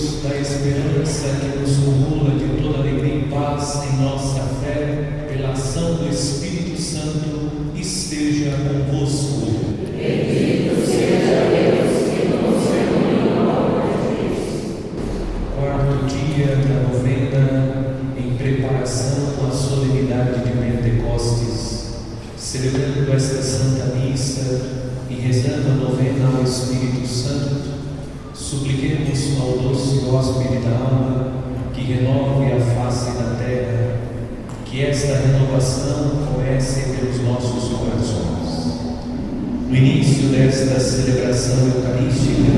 Deus da esperança que nos cumula de toda alegria e paz em nossa fé, pela ação do Espírito Santo, esteja convosco. Bendito seja Deus que nos reuniu no amor de Cristo. Quarto dia da novena, em preparação à solenidade de Pentecostes, celebrando esta Santa Missa e rezando a novena ao Espírito Santo, supliquemos ao doce hóspede da alma que renove a face da terra, que esta renovação comece pelos nossos corações. No início desta celebração eucarística,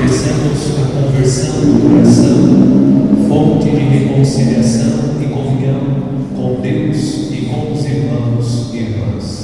peçamos a conversão do coração, fonte de reconciliação e comunhão com Deus e com os irmãos e irmãs.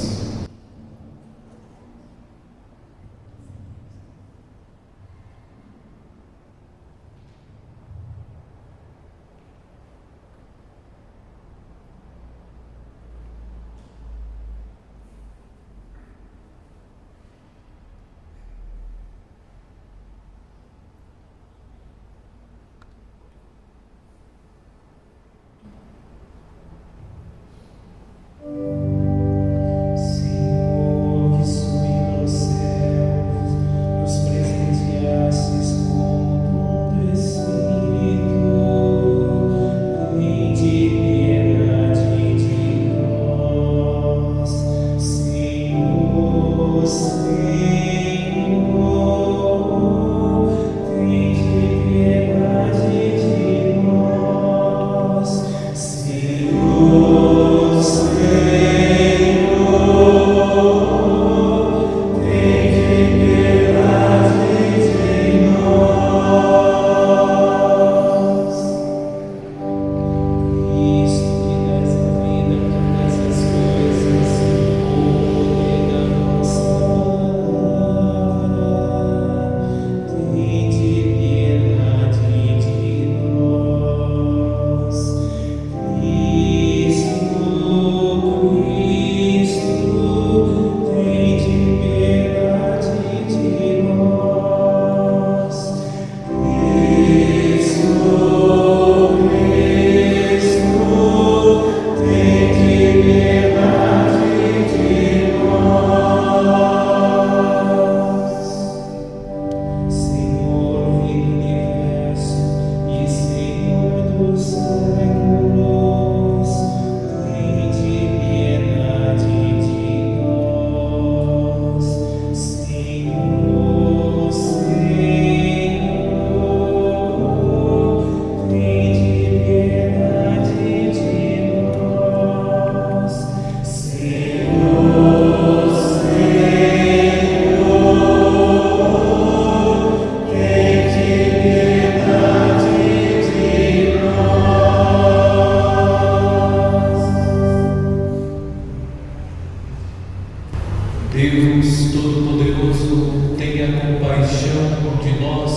Deus Todo-Poderoso, tenha compaixão de nós,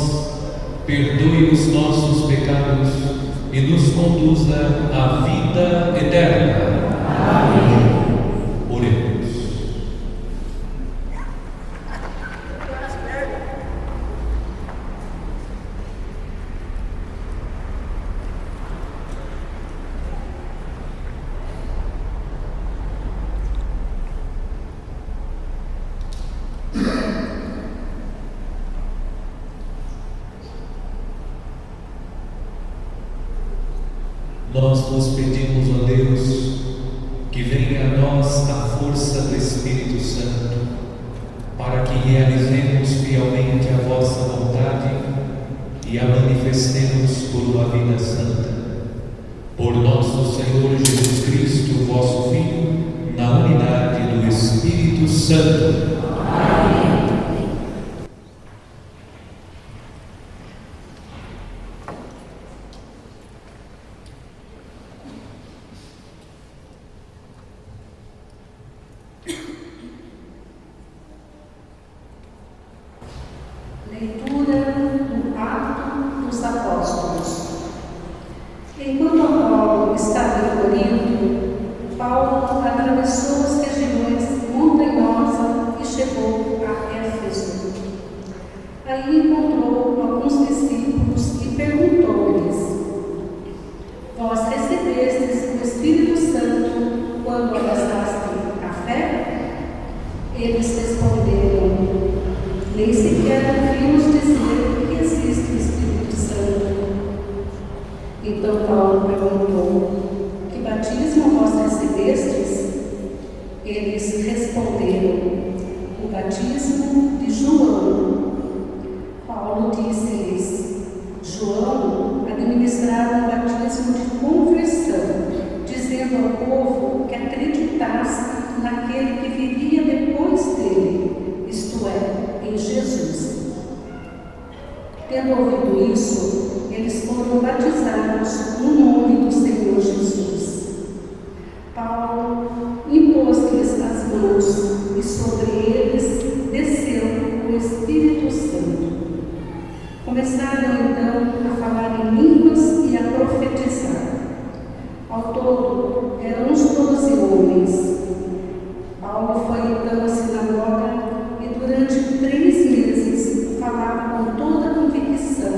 perdoe os nossos pecados e nos conduza à vida eterna. Amém. Oremos. Nós nos pedimos, ó Deus, que venha a nós a força do Espírito Santo, para que realizemos fielmente a vossa vontade e a manifestemos por uma vida santa. Por nosso Senhor Jesus Cristo, vosso Filho, na unidade do Espírito Santo. Amém. Leitura do Atos dos Apóstolos. Enquanto Apolo estava em Corinto, Paulo atravessou as regiões montanhosas e chegou a responderam: o batismo de João. Paulo disse-lhes: João administrava um batismo de conversão, dizendo ao povo que acreditasse naquele que viria depois dele, isto é, em Jesus. Tendo ouvido isso, eles foram batizados no nome do Senhor Jesus. Paulo impôs-lhes as mãos e sobre eles desceu o Espírito Santo. Começaram então a falar em línguas e a profetizar. Ao todo, eram uns 12 homens. Paulo foi então à sinagoga e durante 3 meses falava com toda a convicção,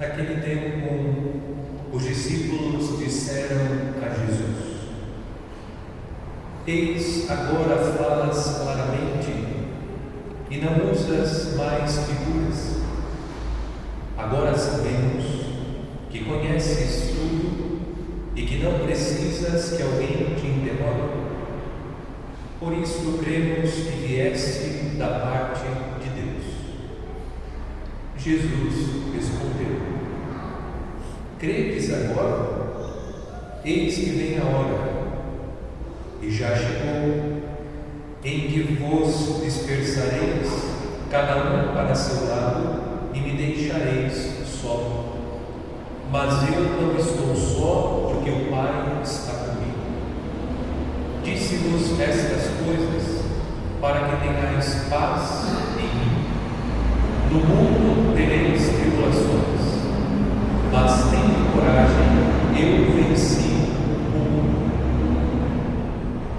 Naquele tempo, os discípulos disseram a Jesus: Eis, agora falas claramente e não usas mais figuras. Agora sabemos que conheces tudo e que não precisas que alguém te interrogue. Por isso cremos que vieste da parte de Deus. Jesus respondeu: Credes agora? Eis que vem a hora, e já chegou, em que vos dispersareis, cada um para seu lado, e me deixareis só. Mas eu não estou só, porque o Pai está comigo. Disse-vos estas coisas, para que tenhais paz em mim. No mundo tereis tribulações, mas tende coragem, eu venci o mundo.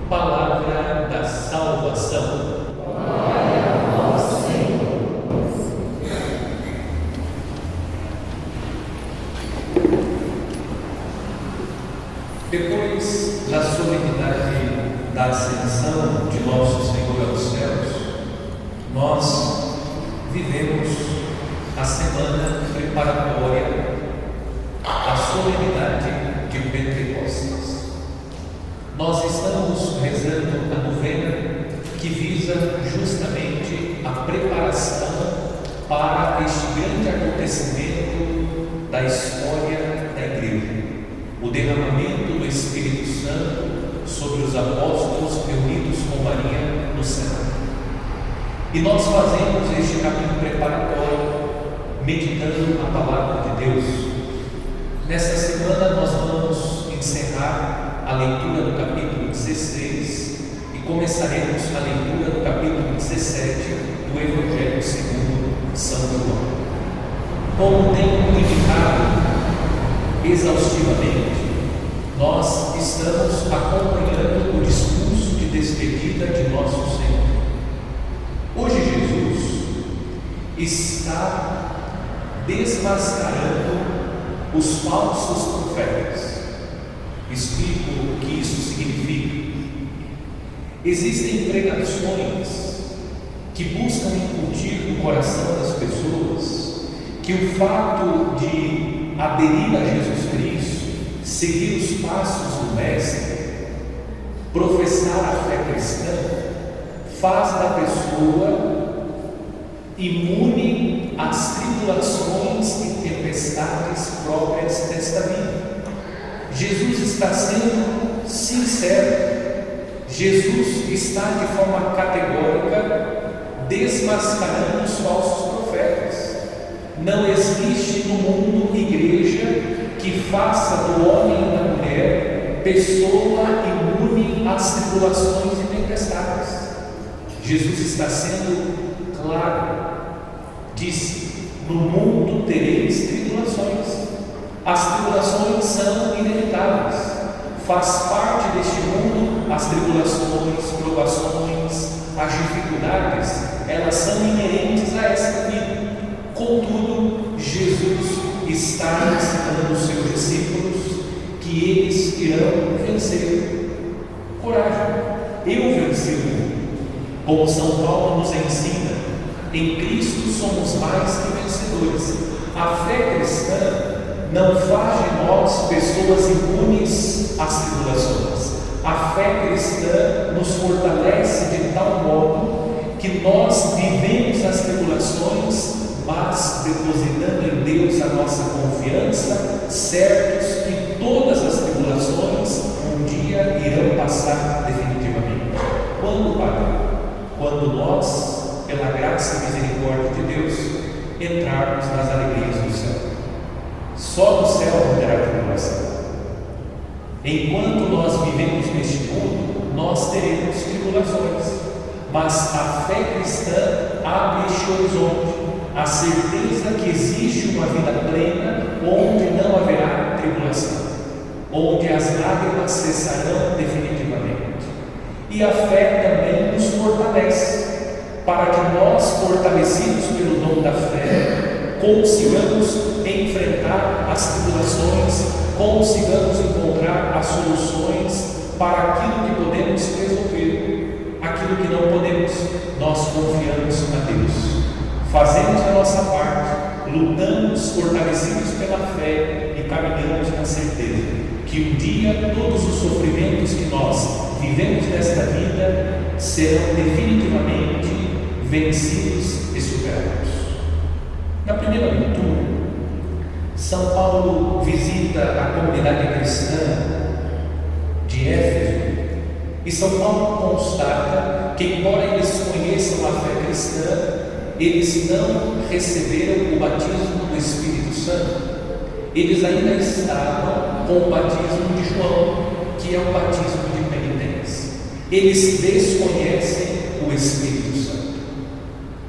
Palavra da salvação. Glória a vós, Senhor. Depois da solenidade da ascensão de nosso Senhor aos céus, nós vivemos a semana preparatória à solenidade de Pentecostes. Nós estamos rezando a novena que visa justamente a preparação para este grande acontecimento da história da Igreja, o derramamento do Espírito Santo sobre os apóstolos reunidos com Maria no céu. E nós fazemos este caminho preparatório meditando a palavra de Deus. Nesta semana nós vamos encerrar a leitura do capítulo 16 e começaremos a leitura do capítulo 17 do Evangelho segundo São João. Como tenho indicado exaustivamente, nós estamos acompanhando o discurso de despedida de nosso Senhor. Hoje Jesus está desmascarando os falsos profetas. Explico o que isso significa. Existem pregações que buscam incutir no coração das pessoas que o fato de aderir a Jesus Cristo, seguir os passos do Mestre, professar a fé cristã, faz da pessoa imune às tribulações e tempestades próprias desta vida. Jesus está sendo sincero. Jesus está de forma categórica desmascarando os falsos profetas. Não existe no mundo igreja que faça do homem e da mulher pessoa imune às tribulações e tempestades. Jesus está sendo claro. Disse: no mundo tereis tribulações. As tribulações são inevitáveis. Faz parte deste mundo as tribulações, provações, as dificuldades, elas são inerentes a esta vida. Contudo, Jesus está ensinando os seus discípulos que eles irão vencer. Coragem, eu venci o mundo. Como São Paulo nos ensina, em Cristo somos mais que vencedores. A fé cristã não faz de nós pessoas imunes às tribulações. A fé cristã nos fortalece de tal modo que nós vivemos as tribulações, mas depositando em Deus a nossa confiança, certos que todas as tribulações um dia irão passar definitivamente. Quando, Pai? Quando nós, pela graça e misericórdia de Deus, entrarmos nas alegrias do céu. Só no céu não terá tribulação. Enquanto nós vivemos neste mundo, nós teremos tribulações, mas a fé cristã abre este horizonte, a certeza que existe uma vida plena onde não haverá tribulação, onde as lágrimas cessarão definitivamente. E a fé também nos fortalece, para que nós, fortalecidos pelo dom da fé, consigamos enfrentar as tribulações, consigamos encontrar as soluções para aquilo que podemos resolver, aquilo que não podemos, nós confiamos a Deus, fazemos a nossa parte, lutamos fortalecidos pela fé e caminhamos na certeza que um dia todos os sofrimentos que nós vivemos nesta vida serão definitivamente vencidos e superados. Na primeira leitura, São Paulo visita a comunidade cristã de Éfeso e São Paulo constata que, embora eles conheçam a fé cristã, eles não receberam o batismo do Espírito Santo. Eles ainda estavam com o batismo de João, que é o batismo de penitência. Eles desconhecem o Espírito Santo.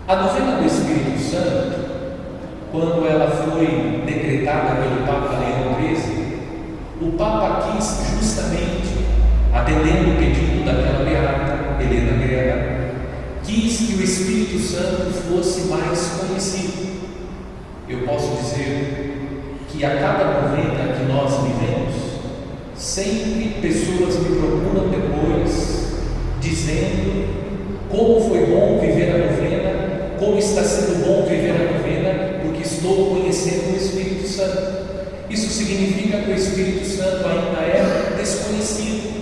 A novena do Espírito Santo, quando ela foi decretada pelo Papa Leão XIII, o Papa quis justamente, atendendo o pedido daquela beata, Helena Guerra, quis que o Espírito Santo fosse mais conhecido. Eu posso dizer que a cada novena que nós vivemos, sempre pessoas me procuram depois, dizendo como foi bom viver a novena, como está sendo bom viver a novena, porque estou conhecendo o Espírito Santo. Isso significa que o Espírito Santo ainda é desconhecido.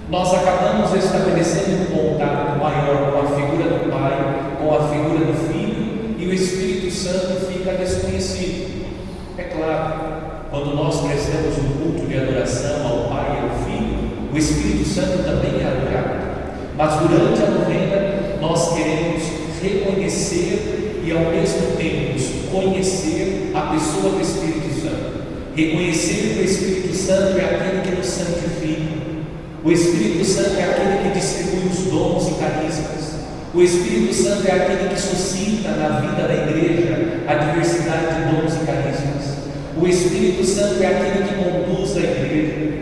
Nós acabamos estabelecendo um contato maior com a figura do Pai, com a figura do Filho, e o Espírito Santo fica desconhecido. É claro, quando nós prestamos um culto de adoração ao Pai e ao Filho, o Espírito Santo também é adorado. Mas durante a novena, nós queremos reconhecer e ao mesmo tempo conhecer a pessoa do Espírito Santo. Reconhecer que o Espírito Santo é aquele que nos santifica. O Espírito Santo é aquele que distribui os dons e carismas. O Espírito Santo é aquele que suscita na vida da igreja a diversidade de dons e carismas. O Espírito Santo é aquele que conduz a igreja.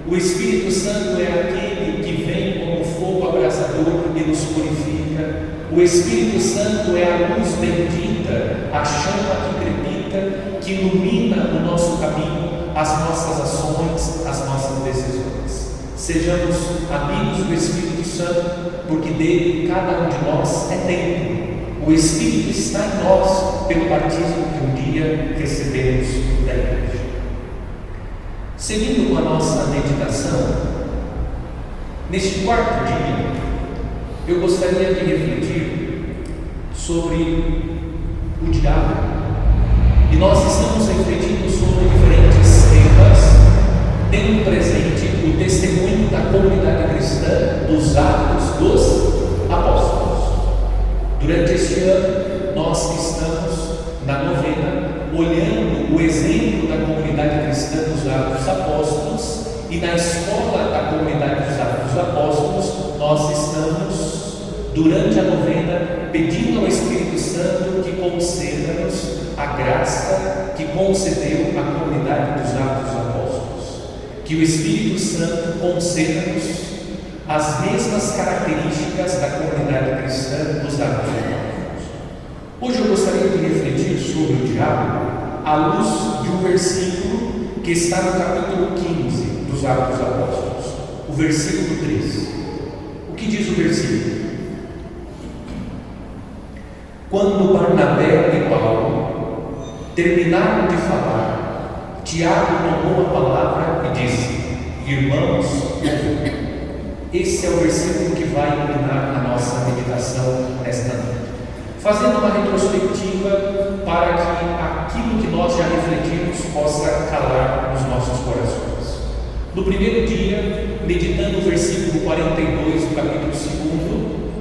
O Espírito Santo é aquele que vem como fogo abrasador e nos purifica. O Espírito Santo é a luz bendita, a chama que crepita, que ilumina o nosso caminho, as nossas ações, as nossas decisões. Sejamos amigos do Espírito Santo, porque dele cada um de nós é templo. O Espírito está em nós pelo batismo que um dia recebemos da igreja. Seguindo com a nossa meditação, neste quarto dia, eu gostaria de refletir sobre o diabo. E nós estamos refletindo sobre diferentes temas, tendo presente o testemunho da comunidade cristã dos Atos dos Apóstolos. Durante este ano, nós estamos na novena, olhando o exemplo da comunidade cristã dos Atos Apóstolos, e na escola da comunidade dos Atos Apóstolos, nós estamos, durante a novena, pedindo ao Espírito Santo que conceda-nos a graça que concedeu à comunidade dos Atos Apóstolos. Que o Espírito Santo conceda-nos as mesmas características da comunidade cristã dos Atos Apóstolos. Hoje eu gostaria de refletir sobre o diabo à luz de um versículo que está no capítulo 15 dos Atos Apóstolos, o versículo 3. O que diz o versículo? Quando Barnabé e Paulo terminaram de falar, Tiago tomou a palavra e disse: Irmãos, esse é o versículo que vai iluminar a nossa meditação nesta noite, fazendo uma retrospectiva para que aquilo que nós já refletimos possa calar nos nossos corações. No primeiro dia, meditando o versículo 42 do capítulo 2,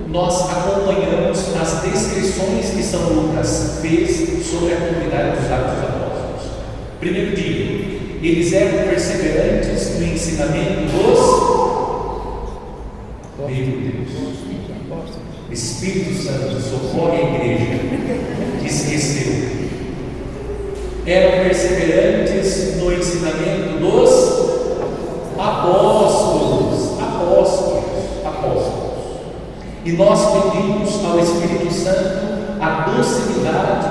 nós acompanhamos as descrições que São Lucas fez sobre a comunidade dos Atos Apóstolos. Primeiro dia, eles eram perseverantes no ensinamento dos... Meu Deus, Espírito Santo, socorre a igreja que esqueceu. Eram perseverantes no ensinamento dos apóstolos. E nós pedimos ao Espírito Santo a docilidade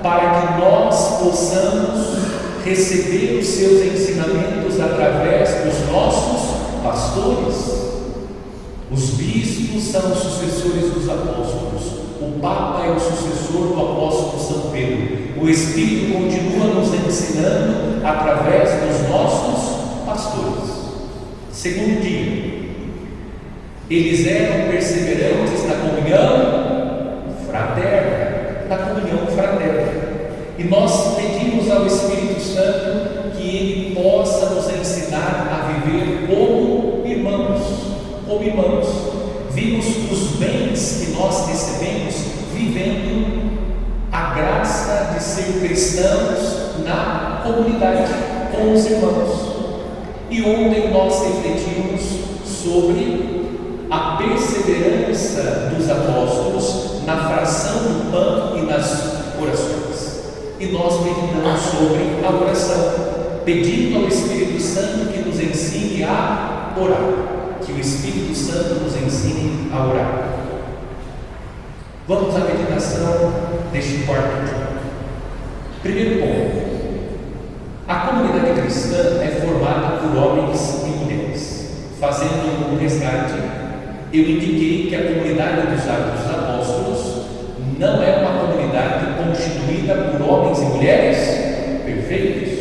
para que nós possamos receber os seus ensinamentos através dos nossos pastores. Os bispos são os sucessores dos apóstolos. O Papa é o sucessor do apóstolo São Pedro. O Espírito continua nos ensinando através dos nossos pastores. Segundo dia, eles eram perseverantes na comunhão fraterna. Na comunhão fraterna. E nós pedimos ao Espírito Santo que Ele possa nos ensinar a viver como irmãos. Como irmãos. Vimos os bens que nós recebemos vivendo a graça de ser cristãos na comunidade, com os irmãos. E ontem nós refletimos sobre a perseverança dos apóstolos na fração do pão e nas orações. E nós meditamos sobre a oração, pedindo ao Espírito Santo que nos ensine a orar. Que o Espírito Santo nos ensine a orar. Vamos à meditação deste quarto dia. Primeiro ponto. A comunidade cristã é formada por homens e mulheres. Fazendo um resgate, eu indiquei que a comunidade dos Atos dos Apóstolos não é uma comunidade constituída por homens e mulheres perfeitos.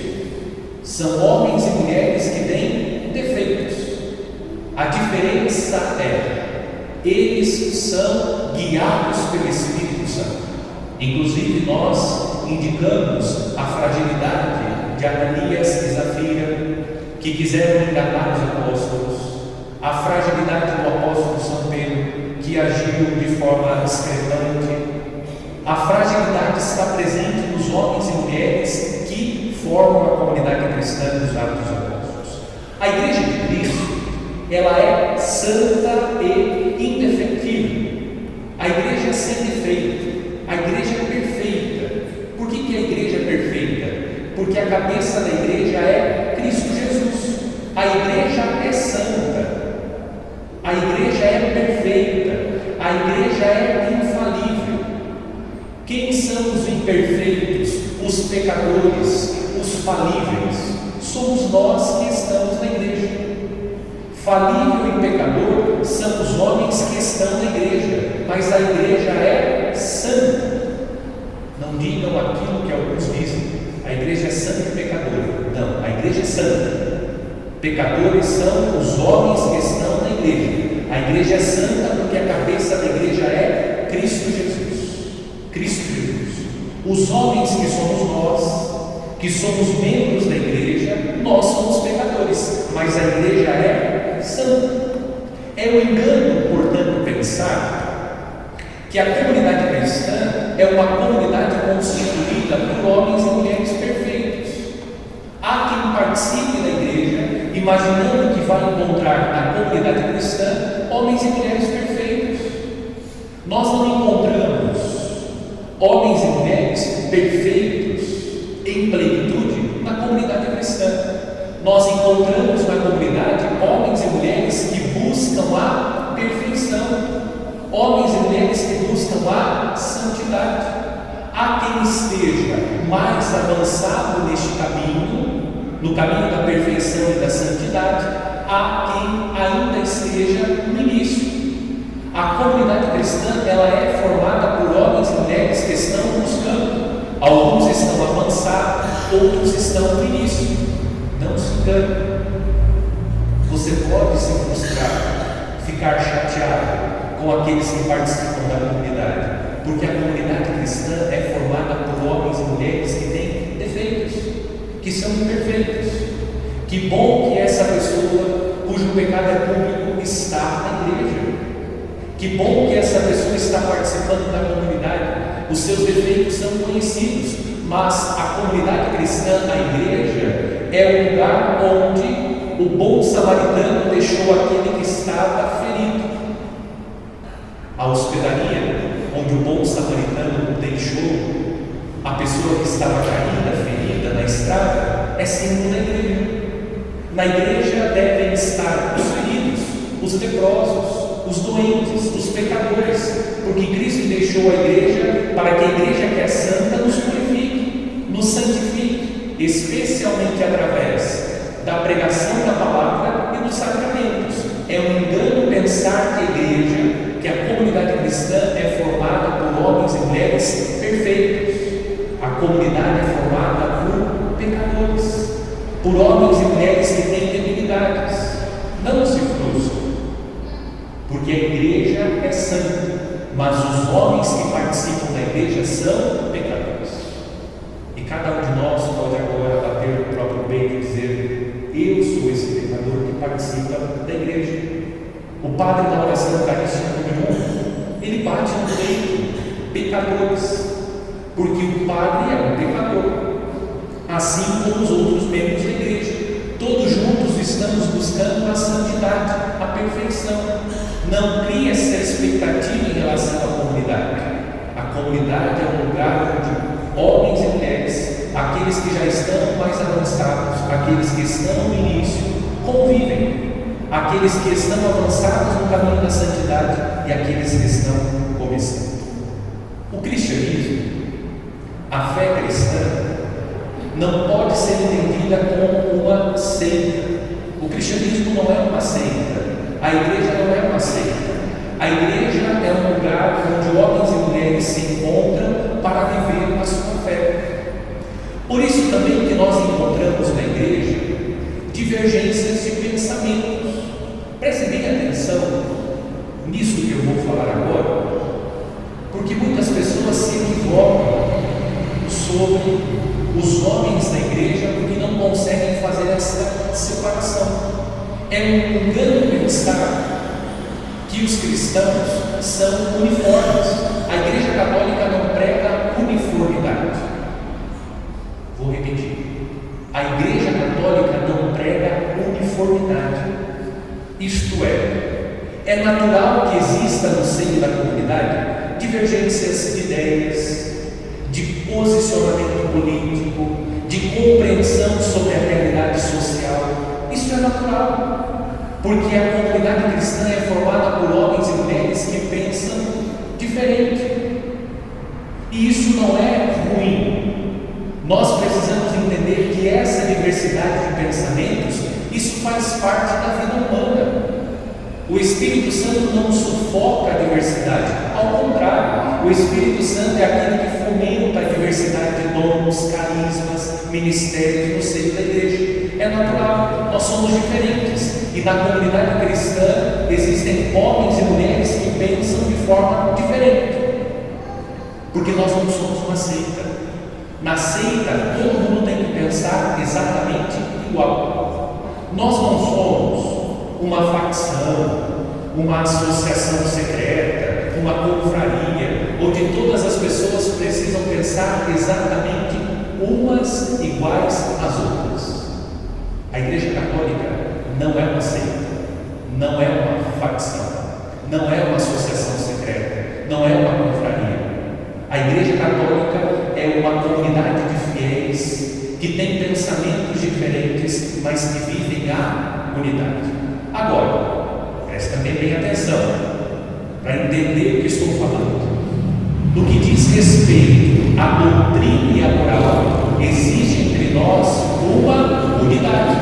São homens e mulheres que têm defeitos. A diferença é, eles são guiados pelo Espírito Santo. Inclusive nós indicamos a fragilidade de Ananias e Zafira, que quiseram enganar os apóstolos, a fragilidade do apóstolo São Pedro, que agiu de forma discrepante. A fragilidade está presente nos homens e mulheres que formam a comunidade cristã dos Atos dos Apóstolos. A Igreja de Cristo, ela é santa e indefectível. A igreja é sem defeito, a igreja é perfeita. Por que a igreja é perfeita? Porque a cabeça da igreja é Cristo Jesus. A igreja é santa, a igreja é perfeita, a igreja é infalível. Quem são os imperfeitos, os pecadores, os falíveis? Somos nós que estamos na igreja. Falível e pecador são os homens que estão na igreja, mas a igreja é santa. Não digam aquilo que alguns dizem, a igreja é santa e pecadora. Não, a igreja é santa. Pecadores são os homens que estão na igreja. A igreja é santa porque a cabeça da igreja é Cristo Jesus. Cristo Jesus. Os homens que somos nós, que somos membros da igreja, nós somos pecadores, mas a igreja é santa. É um engano, portanto, pensar que a comunidade cristã é uma comunidade constituída por homens e mulheres perfeitos. Há quem participe da igreja imaginando que vai encontrar na comunidade cristã homens e mulheres perfeitos. Nós não encontramos homens e mulheres perfeitos em plenitude na comunidade cristã. Nós encontramos na comunidade homens e mulheres que buscam a perfeição, homens e mulheres que buscam a santidade. Há quem esteja mais avançado neste caminho, no caminho da perfeição e da santidade, há quem ainda esteja no início. A comunidade cristã, ela é formada por homens e mulheres que estão buscando. Alguns estão avançados, outros estão no início. Não se engane. Você pode se frustrar, ficar chateado com aqueles que participam da comunidade, porque a comunidade cristã é formada por homens e mulheres que têm defeitos, que são imperfeitos. Que bom que essa pessoa, cujo pecado é público, está na igreja. Que bom que essa pessoa está participando da comunidade. Os seus defeitos são conhecidos, mas a comunidade cristã, a igreja, é o lugar onde o bom samaritano deixou aquele que estava ferido. A hospedaria, onde o bom samaritano deixou a pessoa que estava caída, ferida na estrada, é símbolo da igreja. Na igreja devem estar os feridos, os leprosos, os doentes, os pecadores, porque Cristo deixou a igreja para que a igreja que é santa nos purifique. especialmente através da pregação da palavra e dos sacramentos. É um engano pensar que a igreja, que a comunidade cristã é formada por homens e mulheres perfeitos. A comunidade é formada por pecadores, por homens e mulheres que têm debilidades. Não se frustre, porque a igreja é santa, mas os homens que participam da igreja são pecadores. E cada um de nós pode agora bater no próprio peito e dizer: eu sou esse pecador que participa da igreja. O padre da oração eucarística número 1, ele bate no peito: pecadores, porque o padre é um pecador, assim como os outros membros da igreja. Todos juntos estamos buscando a santidade, a perfeição. Não crie essa expectativa em relação à comunidade. A comunidade é um lugar onde homens e mulheres, aqueles que já estão mais avançados, aqueles que estão no início, convivem. Aqueles que estão avançados no caminho da santidade e aqueles que estão começando. O cristianismo, a fé cristã, não pode ser entendida como uma seita. O cristianismo não é uma seita. A igreja não é uma seita. A igreja é um lugar onde homens e mulheres se encontram para viver a sua fé. Por isso também que nós encontramos na igreja divergências de pensamentos. Preste bem atenção nisso que eu vou falar agora, porque muitas pessoas se equivocam sobre os homens da igreja porque não conseguem fazer essa separação. É um engano pensar que os cristãos são uniformes. A igreja católica não prega uniformidade. Vou repetir. A igreja católica não prega uniformidade. Isto é natural que exista no seio da comunidade divergências de ideias, de posicionamento político, de compreensão sobre a realidade social. Isso é natural, porque a comunidade cristã é formada por homens e mulheres que pensam diferente. E isso não é ruim. Nós precisamos entender que essa diversidade de pensamentos, isso faz parte da vida humana. O Espírito Santo não sufoca a diversidade, ao contrário, o Espírito Santo é aquele que fomenta a diversidade de dons, carismas, ministérios no seio da igreja. É natural, nós somos diferentes, e na comunidade cristã existem homens e mulheres que pensam de forma diferente, porque nós não somos uma seita. Na seita, todo mundo tem que pensar exatamente igual. Nós não somos uma facção, uma associação secreta, uma confraria, onde todas as pessoas precisam pensar exatamente umas iguais às outras. A Igreja Católica não é uma seita, não é uma facção, não é uma associação secreta, não é uma confraria. A Igreja Católica é uma comunidade de fiéis que tem pensamentos diferentes, mas que vivem a unidade. Agora, presta bem atenção para entender o que estou falando. No que diz respeito à doutrina e à moral, existe entre nós uma unidade.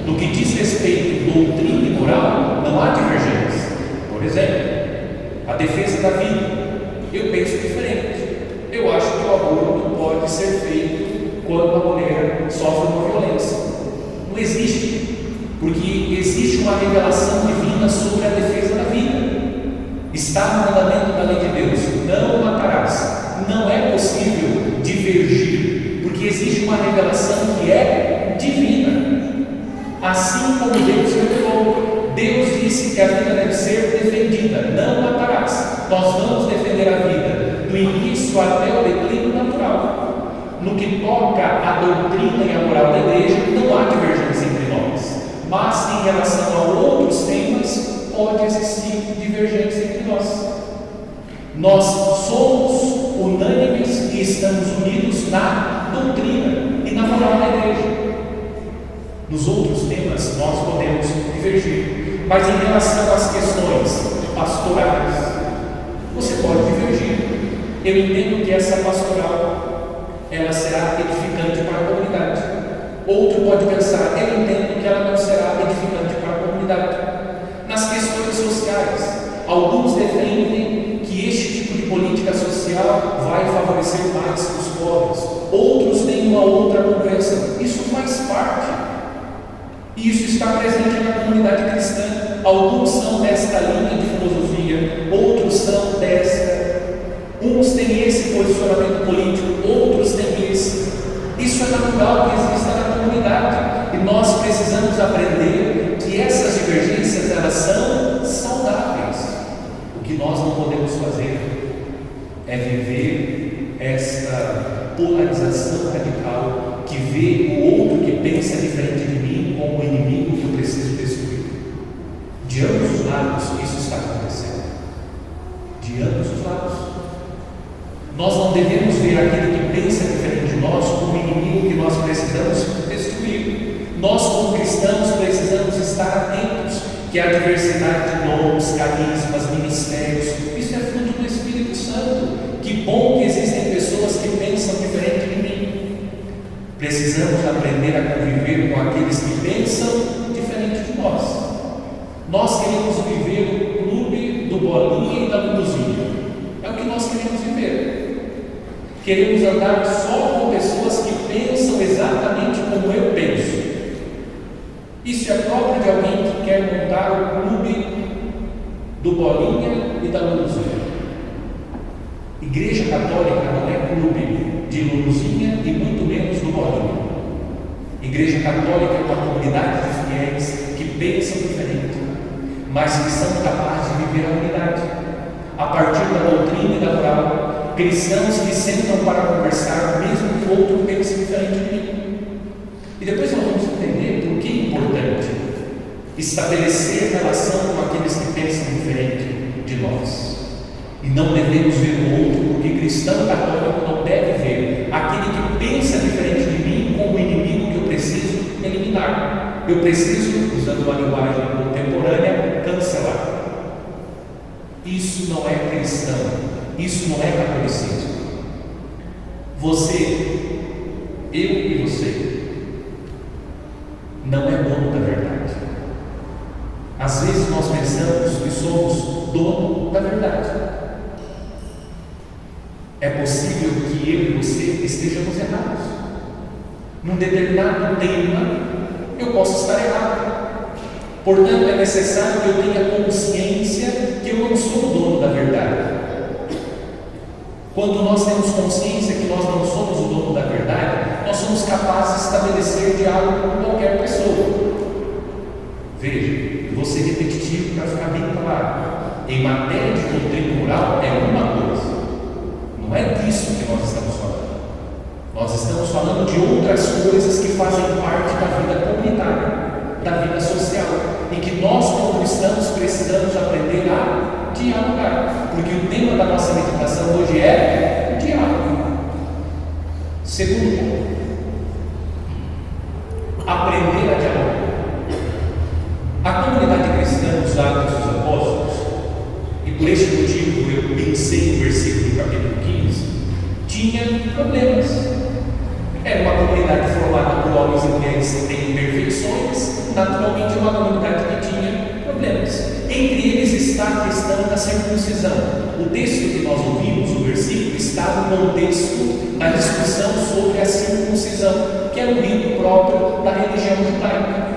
No que diz respeito à doutrina e moral, não há divergência. Por exemplo, a defesa da vida. Eu penso diferente. Eu acho que o aborto pode ser feito quando a mulher sofre uma violência. Não existe. Porque existe uma revelação divina sobre a defesa da vida. Está no mandamento da lei de Deus: não matarás. Não é possível divergir, porque existe uma revelação que é divina. Assim como Deus revelou, Deus disse que a vida deve ser defendida: não matarás. Nós vamos defender a vida do início até o declínio natural. No que toca à doutrina e à moral da igreja, não há divergência entre nós. Mas em relação a outros temas, pode existir divergência entre nós. Nós somos unânimes e estamos unidos na doutrina e na moral da igreja. Nos outros temas, nós podemos divergir. Mas em relação às questões pastorais, você pode divergir. Eu entendo que essa pastoral ela será edificante para a comunidade. Outro pode pensar, eu entendo que ela não será edificante para a comunidade. Nas questões sociais, alguns defendem que este tipo de política social vai favorecer mais os pobres. Outros têm uma outra compreensão. Isso faz parte. E isso está presente na comunidade cristã. Alguns são desta linha de filosofia, outros são desta. Uns têm esse posicionamento político, outros têm esse. Isso é natural que exista na comunidade. E nós precisamos aprender que essas divergências, elas são saudáveis. O que nós não podemos fazer é viver esta polarização radical que vê o outro que pensa diferente de mim como inimigo que eu preciso destruir. De ambos os lados isso está acontecendo. De ambos os lados. Nós não devemos ver aquele que pensa diferente de nós como inimigo que nós precisamos destruir. Nós, como cristãos, precisamos estar atentos que a diversidade de nomes, carismas, ministérios, isso é fruto do Espírito Santo. Que bom que existem pessoas que pensam diferente de mim. Precisamos aprender a conviver com aqueles que pensam diferente de nós. Nós queremos viver o clube do Bolinha e da Luluzinha. É o que nós queremos viver. Queremos andar só com pessoas que pensam exatamente como eu penso. Isso é próprio de alguém que quer montar o clube do Bolinha e da Luluzinha. Igreja Católica não é clube de Luluzinha e muito menos do Bolinha. Igreja Católica é uma comunidade de fiéis que pensam diferente, mas que são capazes de viver a unidade a partir da doutrina e da moral. Cristãos que sentam para conversar, mesmo que o outro pense diferente de mim. E depois nós vamos entender por que é importante estabelecer relação com aqueles que pensam diferente de nós. E não devemos ver o outro, porque cristão católico não deve ver aquele que pensa diferente de mim como inimigo que eu preciso eliminar. Eu preciso, usando uma linguagem contemporânea, cancelar. Isso não é cristão, isso não é catolicismo. Você, eu e você, não é dono da verdade. Às vezes nós pensamos que somos dono da verdade. É possível que eu e você estejamos errados. Num determinado tema, eu posso estar errado. Portanto, é necessário que eu tenha consciência que eu não sou o dono da verdade. Quando nós temos consciência que nós não somos o dono da verdade, nós somos capazes de estabelecer diálogo com qualquer pessoa. Veja, vou ser repetitivo para ficar bem claro. Em matéria de doutrina moral é uma coisa. Não é disso que nós estamos falando. Nós estamos falando de outras coisas que fazem parte da vida comunitária, da vida social, e que nós, como cristãos, precisamos aprender a dialogar, porque o tema da nossa meditação hoje é o diálogo. Segundo ponto, aprender a dialogar. A comunidade cristã dos Atos dos Apóstolos, e por este motivo eu pensei no versículo do capítulo 15, tinha problemas. Era uma comunidade formada por homens e mulheres que têm imperfeições, naturalmente uma comunidade que tinha problemas. Entre eles está a questão da circuncisão. O texto que nós ouvimos, o versículo, está no contexto da discussão sobre a circuncisão, que é um rito próprio da religião judaica.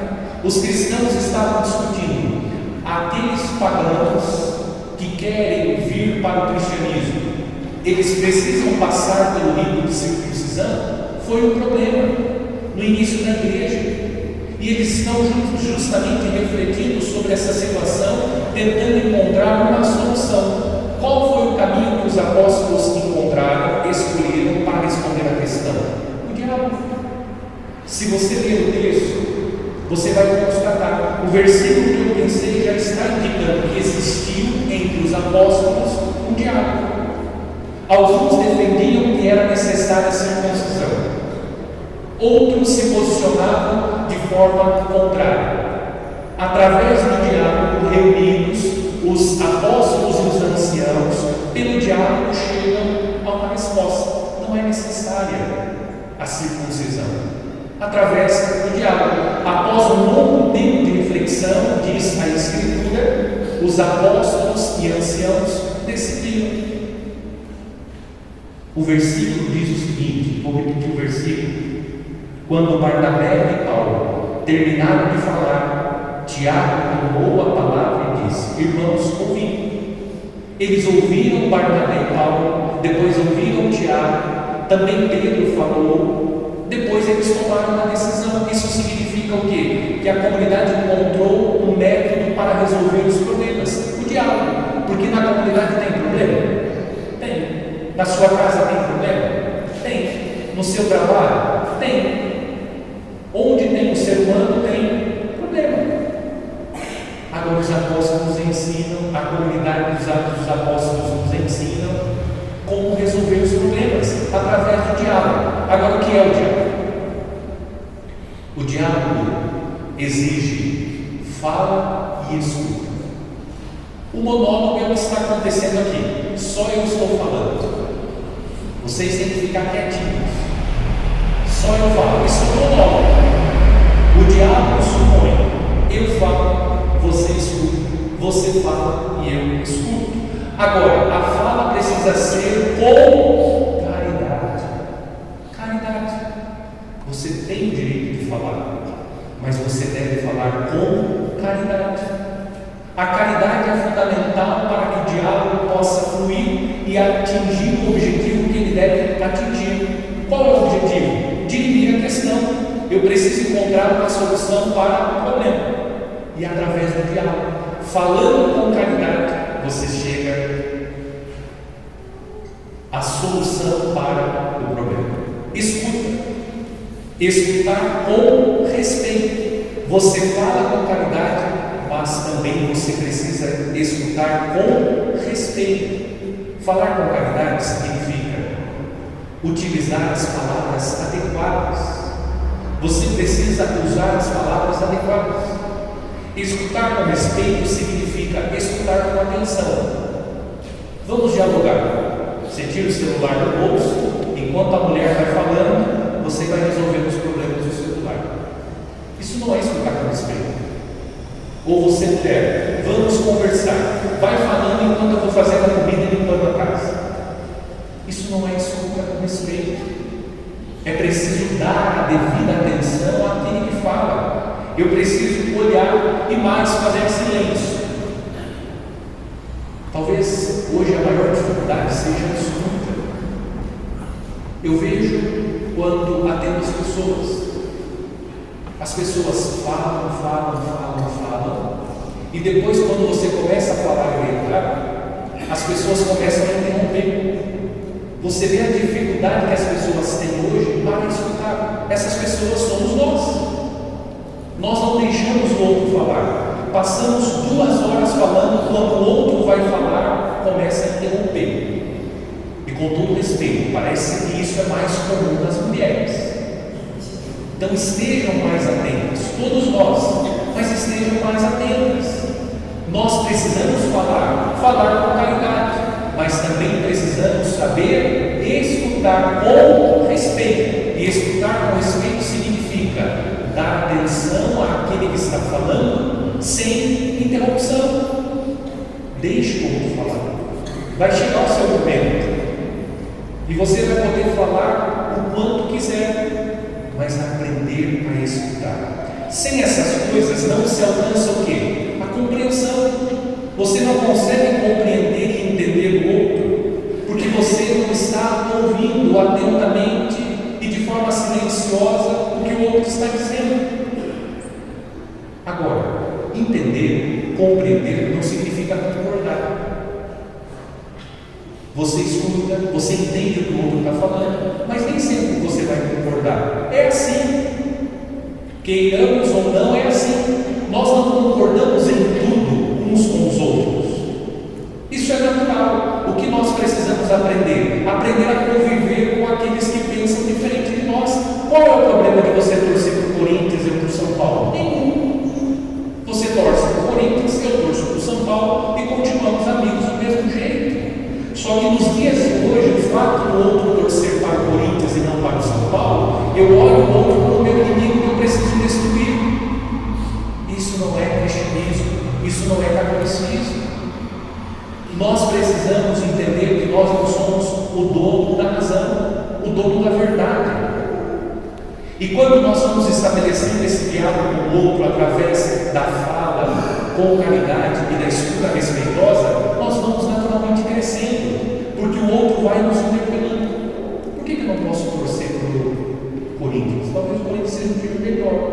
Os cristãos estavam discutindo aqueles pagãos que querem vir para o cristianismo, eles precisam passar pelo rito de circuncisão? Foi um problema no início da igreja, e eles estão justamente refletindo sobre essa situação, tentando encontrar uma solução. Qual foi o caminho que os apóstolos encontraram, escolheram para responder à questão? O diálogo. Se você ler o texto, você vai constatar, o versículo que eu pensei já está indicando que existiu entre os apóstolos um diálogo. Alguns defendiam que era necessária a circuncisão. Outros se posicionavam de forma contrária. Através do diálogo, reunidos, os apóstolos e os anciãos, pelo diálogo, chegam a uma resposta. Não é necessária circuncisão? Através do diálogo. Após um longo tempo de reflexão, diz a Escritura, os apóstolos e anciãos decidiram. O versículo diz o seguinte, vou repetir o versículo. Quando Barnabé e Paulo terminaram de falar, Tiago tomou a palavra e disse: irmãos, ouviram. Eles ouviram Barnabé e Paulo, depois ouviram Tiago, também Pedro falou, depois eles tomaram uma decisão. Isso significa o quê? Que a comunidade encontrou um método para resolver os problemas, o diálogo. Porque na comunidade tem problema? Tem. Na sua casa tem problema? Tem. No seu trabalho? Tem. Onde tem um ser humano tem problema. Agora os apóstolos nos ensinam, a comunidade dos Atos dos Apóstolos nos ensinam como resolver os problemas através do diálogo. Agora o que é o diálogo? O diálogo exige fala e escuta. O monólogo é o que está acontecendo aqui, só eu estou falando. Vocês têm que ficar quietinhos. Só eu falo, isso é um monólogo. O diálogo supõe, eu falo, você escuta, você fala e eu escuto. Agora, a fala precisa ser com caridade. Caridade. Você tem o direito de falar, mas você deve falar com caridade. A caridade é fundamental para que o diálogo possa fluir e atingir o objetivo que ele deve atingir. Qual é o objetivo? Dirimir a questão. Eu preciso encontrar uma solução para o problema. E através do diálogo, falando com caridade, você chega à solução para o problema. Escuta. Escutar com respeito. Você fala com caridade, mas também você precisa escutar com respeito. Falar com caridade significa utilizar as palavras adequadas. Você precisa usar as palavras adequadas. Escutar com respeito significa escutar com atenção. Vamos dialogar. Você tira o celular do bolso, enquanto a mulher vai falando, você vai resolver os problemas do celular. Isso não é escutar com respeito. Ou você, mulher, vamos conversar. Vai falando enquanto eu vou fazendo a comida e limpando a casa. Isso não é escuta com respeito. É preciso dar a devida atenção àquele que fala. Eu preciso olhar e mais fazer silêncio. Talvez hoje a maior dificuldade seja a escuta. Eu vejo quando atendo as pessoas. As pessoas falam, e depois, quando você começa a falar e orientar, as pessoas começam a interromper. Você vê a dificuldade que as pessoas têm hoje para escutar. Essas pessoas somos nós. Nós não deixamos o outro falar. Passamos 2 horas falando, quando o outro vai falar, começa a interromper. E com todo respeito, parece que isso é mais comum nas mulheres. Então estejam mais atentos, todos nós, mas estejam mais atentos. Nós precisamos falar com caridade, mas também precisamos saber escutar com respeito. E escutar com respeito significa dar atenção àquele que está falando sem interrupção. Deixe o outro falar. Vai chegar o seu momento e você vai poder falar o quanto quiser, mas aprender a escutar. Sem essas coisas não se alcança o quê? A compreensão. Você não consegue compreender e entender o outro, porque você não está ouvindo atentamente e de forma silenciosa o que o outro está dizendo. Agora, entender, compreender não significa concordar. Você escuta, você entende o que o outro está falando, mas nem sempre você vai concordar. É assim. Queiramos ou não, é assim. Nós não concordamos em tudo uns com os outros. Isso é natural. O que nós precisamos aprender? Aprender a conviver com aqueles que pensam diferente de nós. Qual é o problema de você torcer para o Corinthians e para o São Paulo? Nenhum. Você torce para o Corinthians, eu torço para o São Paulo e continuamos amigos do mesmo jeito. Só que nos dias de hoje, o fato do outro torcer para o Corinthians e não para o São Paulo não é catolicismo. Nós precisamos entender que nós não somos o dono da razão, o dono da verdade. E quando nós vamos estabelecendo esse diálogo com o outro através da fala, com caridade e da escuta respeitosa, nós vamos naturalmente crescendo, porque o outro vai nos interpelando. Por que eu não posso torcer para o Corinthians? Talvez o Corinthians seja um time melhor.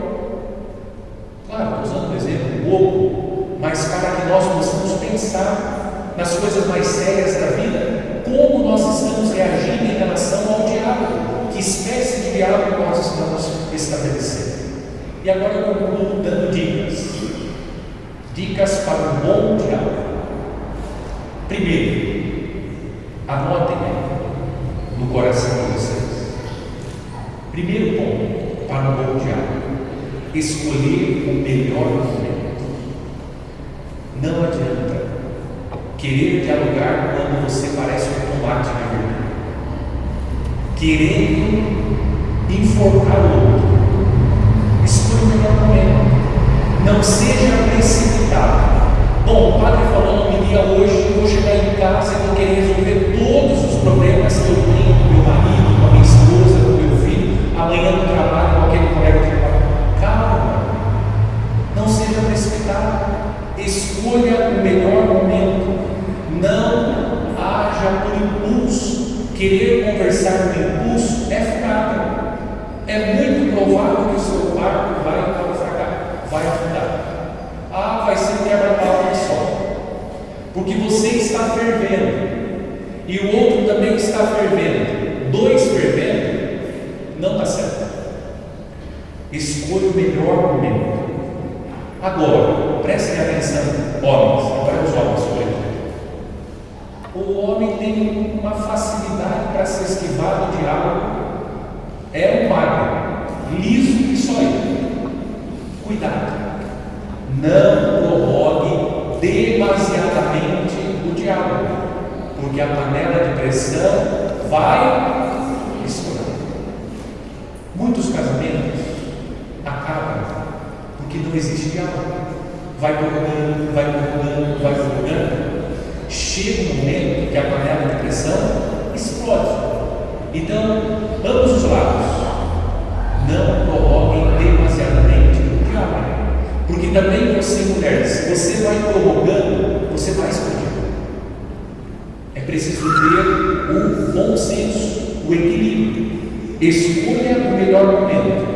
Claro, estou usando um exemplo bobo, mas para que nós possamos pensar nas coisas mais sérias da vida, como nós estamos reagindo em relação ao diálogo. Que espécie de diálogo nós estamos estabelecendo? E agora eu concluo dando dicas. Dicas para um bom diálogo. Primeiro, anotem no coração de vocês. Primeiro ponto para um bom diálogo: escolher o melhor momento. Não adianta querer dialogar quando você parece um tomate na verdade, querendo enforcar o outro. Escolha o melhor momento. Não seja precipitado. Bom, o padre falou na homilia hoje, eu vou chegar em casa e vou querer resolver todos os problemas que eu tenho com meu marido, com a minha esposa, com meu filho, amanhã no trabalho, com aquele colega de trabalho. Calma. Não seja precipitado. Escolha o melhor momento. Não haja por impulso. Querer conversar no impulso é furada. É muito provável que o seu barco vai naufragar, vai afundar. Vai ser quebra-pau de sol. Porque você está fervendo e o outro também está fervendo. Dois fervendo não está certo. Escolha o melhor momento. Agora, prestem atenção, homens, agora os homens sobretudo. O homem tem uma facilidade para se esquivar do diálogo. É um mago, liso que só ele. Cuidado. Não prorrogue demasiadamente o diálogo, porque a panela de pressão vai estourar. Muitos casamentos acabam porque não existe diálogo. Vai prorrogando, vai prorrogando, vai prorrogando. Chega um momento que a panela de pressão explode. Então, ambos os lados, não prorroguem demasiadamente o diálogo. Porque também você, mulher, se você vai prorrogando, você vai explodir. É preciso ter o bom senso, o equilíbrio. Escolha o melhor momento.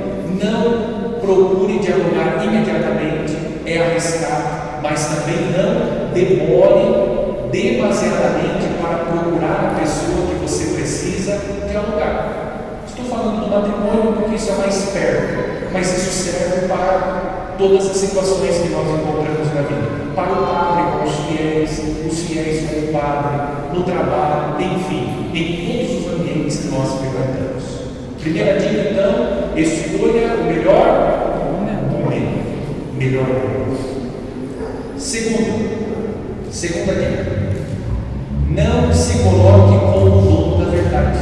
Não procure dialogar imediatamente, é arriscado, mas também não demore demasiadamente para procurar a pessoa que você precisa dialogar. Estou falando do matrimônio porque isso é mais perto, mas isso serve para todas as situações que nós encontramos na vida. Para o padre com os fiéis com o padre, no trabalho, enfim, em todos os ambientes que nós frequentamos. Primeira dica, então: escolha o melhor momento. Melhor momento. Segunda dica: não se coloque como o dono da verdade.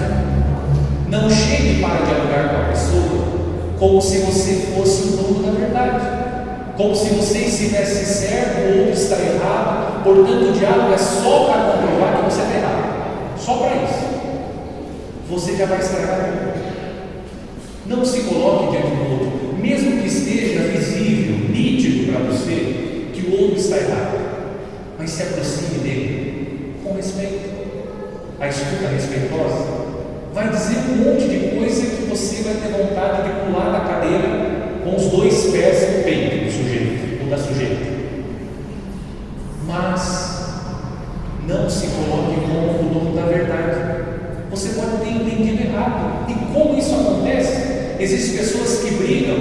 Não chegue para dialogar com a pessoa como se você fosse o dono da verdade, como se você estivesse certo ou outro está errado. Portanto, o diálogo é só para comprovar que você está errado. Só para isso. Você já vai estragar tudo. Não se coloque diante do outro, mesmo que esteja visível, nítido para você que o outro está errado, mas se aproxime dele com respeito. A escuta respeitosa vai dizer um monte de coisa que você vai ter vontade de pular da cadeira com os dois pés no peito do sujeito ou da sujeita. Mas não se coloque como o dono da verdade. Você pode ter entendido errado. E como isso acontece? Existem pessoas que brigam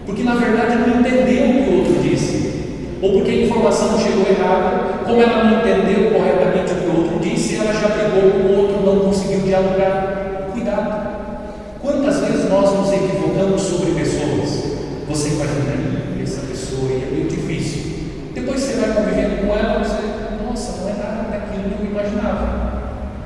porque na verdade não entendeu o que o outro disse, ou porque a informação chegou errada. Como ela não entendeu corretamente o que o outro disse, ela já brigou com o outro, não conseguiu dialogar. Cuidado. Quantas vezes nós nos equivocamos sobre pessoas? Você imagina, essa pessoa é meio difícil. Depois você vai convivendo com ela, você, nossa, não é nada daquilo que eu imaginava.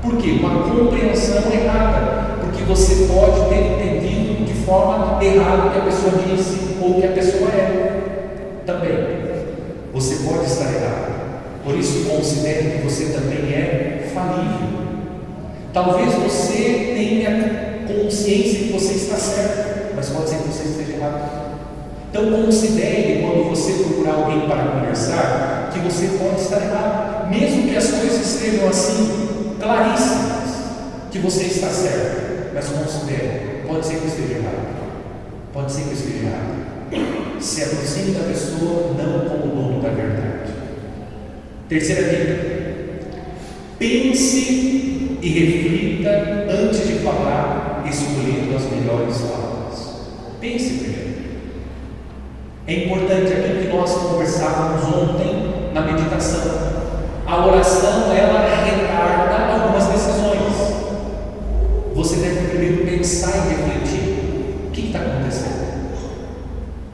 Por quê? Uma compreensão errada. Porque você pode ter entendido de forma errada o que a pessoa disse ou o que a pessoa é. Também. Você pode Por isso, considere que você também é falível. Talvez você tenha consciência que você está certo, mas pode ser que você esteja errado. Então considere, quando você procurar alguém para conversar, que você pode estar errado, mesmo que as coisas estejam assim, claríssimas, que você está certo, mas considere, pode ser que esteja errado, pode ser que esteja errado. Se aproxime da pessoa não como dono da verdade. Terceira dica: pense e reflita antes de falar, escolhendo as melhores palavras. Pense primeiro. É importante aquilo que nós conversávamos ontem na meditação. A oração, ela retarda algumas decisões. Você deve primeiro pensar e refletir. O que está acontecendo?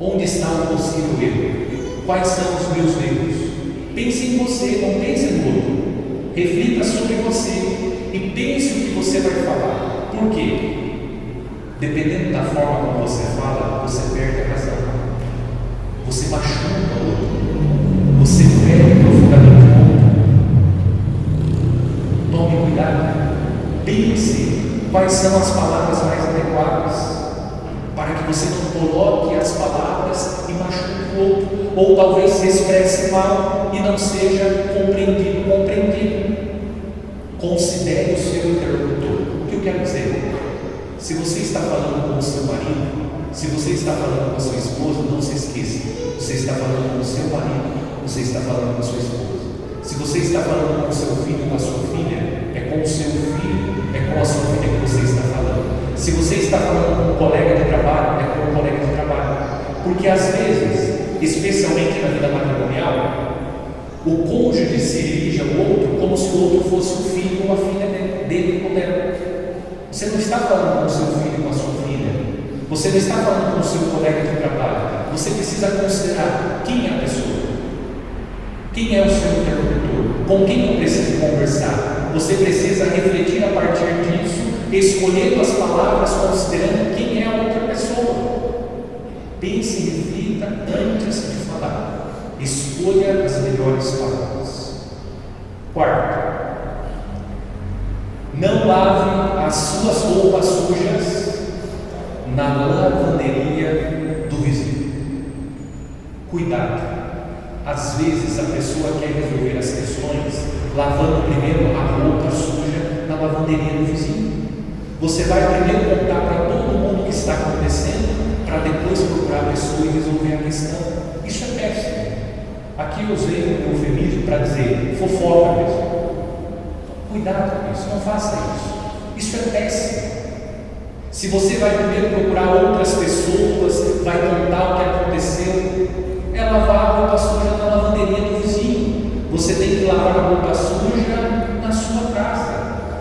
Onde está o possível erro? Quais são os meus erros? Pense em você, não pense no outro. Reflita sobre você e pense o que você vai falar. Por quê? Dependendo da forma como você fala, você perde a razão. Você machuca o outro. Você fere profundamente o outro. Tome cuidado. Pense quais são as palavras mais adequadas, para que você não coloque as palavras e machuque o outro, ou talvez se expresse mal e não seja compreendido. Considere o seu interlocutor. O que eu quero dizer? Se você está falando com o seu marido, se você está falando com a sua esposa, não se esqueça, você está falando com o seu marido, você está falando com a sua esposa. Se você está falando com o seu filho, com a sua filha, é com o seu filho, é com a sua filha que você está falando. Se você está falando com um colega de trabalho, é com um colega de trabalho. Porque às vezes, especialmente na vida matrimonial, o cônjuge se dirige ao outro como se o outro fosse o filho ou a filha dele ou dela. Você não está falando com o seu filho, com a sua filha. Você não está falando com o seu colega de trabalho. Você precisa considerar quem é a pessoa. Quem é o seu interlocutor? Com quem eu preciso conversar? Você precisa refletir a partir disso, escolhendo as palavras, considerando quem é a outra pessoa. Pense e reflita antes de falar. Escolha as melhores palavras. Quarto, não lave as suas roupas sujas na lavanderia do vizinho. Cuidado. Às vezes a pessoa quer resolver as questões lavando primeiro a roupa suja na lavanderia do vizinho. Você vai primeiro contar para todo mundo o que está acontecendo, para depois procurar a pessoa e resolver a questão. Isso é péssimo. Aqui eu usei um eufemismo para dizer fofoca mesmo. Cuidado com isso, não faça isso. Isso é péssimo. Se você vai primeiro procurar outras pessoas, vai contar o que aconteceu, é lavar a roupa suja na lavanderia do vizinho. Você tem que lavar a roupa suja na sua casa.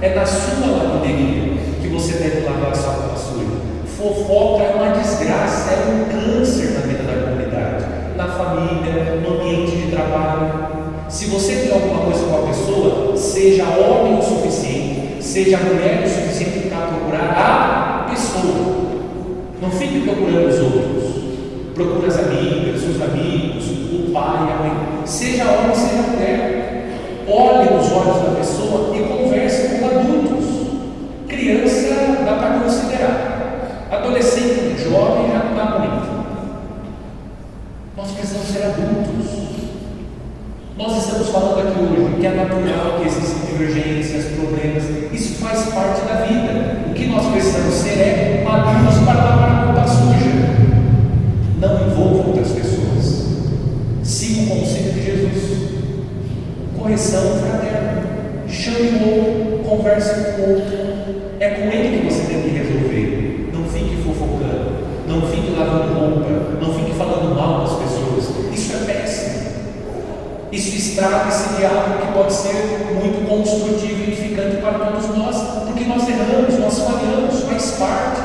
É na sua lavanderia que você deve lavar a sua roupa suja. Fofoca é uma desgraça, é um câncer na vida da comunidade, na família, no ambiente de trabalho. Se você tem alguma coisa com a pessoa, seja homem o suficiente, seja mulher o suficiente para procurar a pessoa. Não fique procurando os outros. Procure as amigas, os amigos, o pai, a mãe. Seja homem, seja mulher. Olhe nos olhos da pessoa e converse com adultos. Criança dá para considerar. Adolescente, jovem já não dá muito. Nós precisamos ser adultos. Nós estamos falando aqui hoje que é natural que existem divergências, problemas. Isso faz parte da vida. O que nós precisamos ser é maduros para lavar a roupa suja. Não envolva outras pessoas. Siga o conselho de Jesus. Correção fraterna. Chame o outro, converse com o outro. É com ele que você tem que resolver. Não fique fofocando. Não fique lavando roupa. Não fique falando mal das pessoas. Isso é péssimo. Isso estraga esse diálogo que pode ser muito construtivo e edificante para todos nós, porque nós erramos, nós falhamos, faz parte.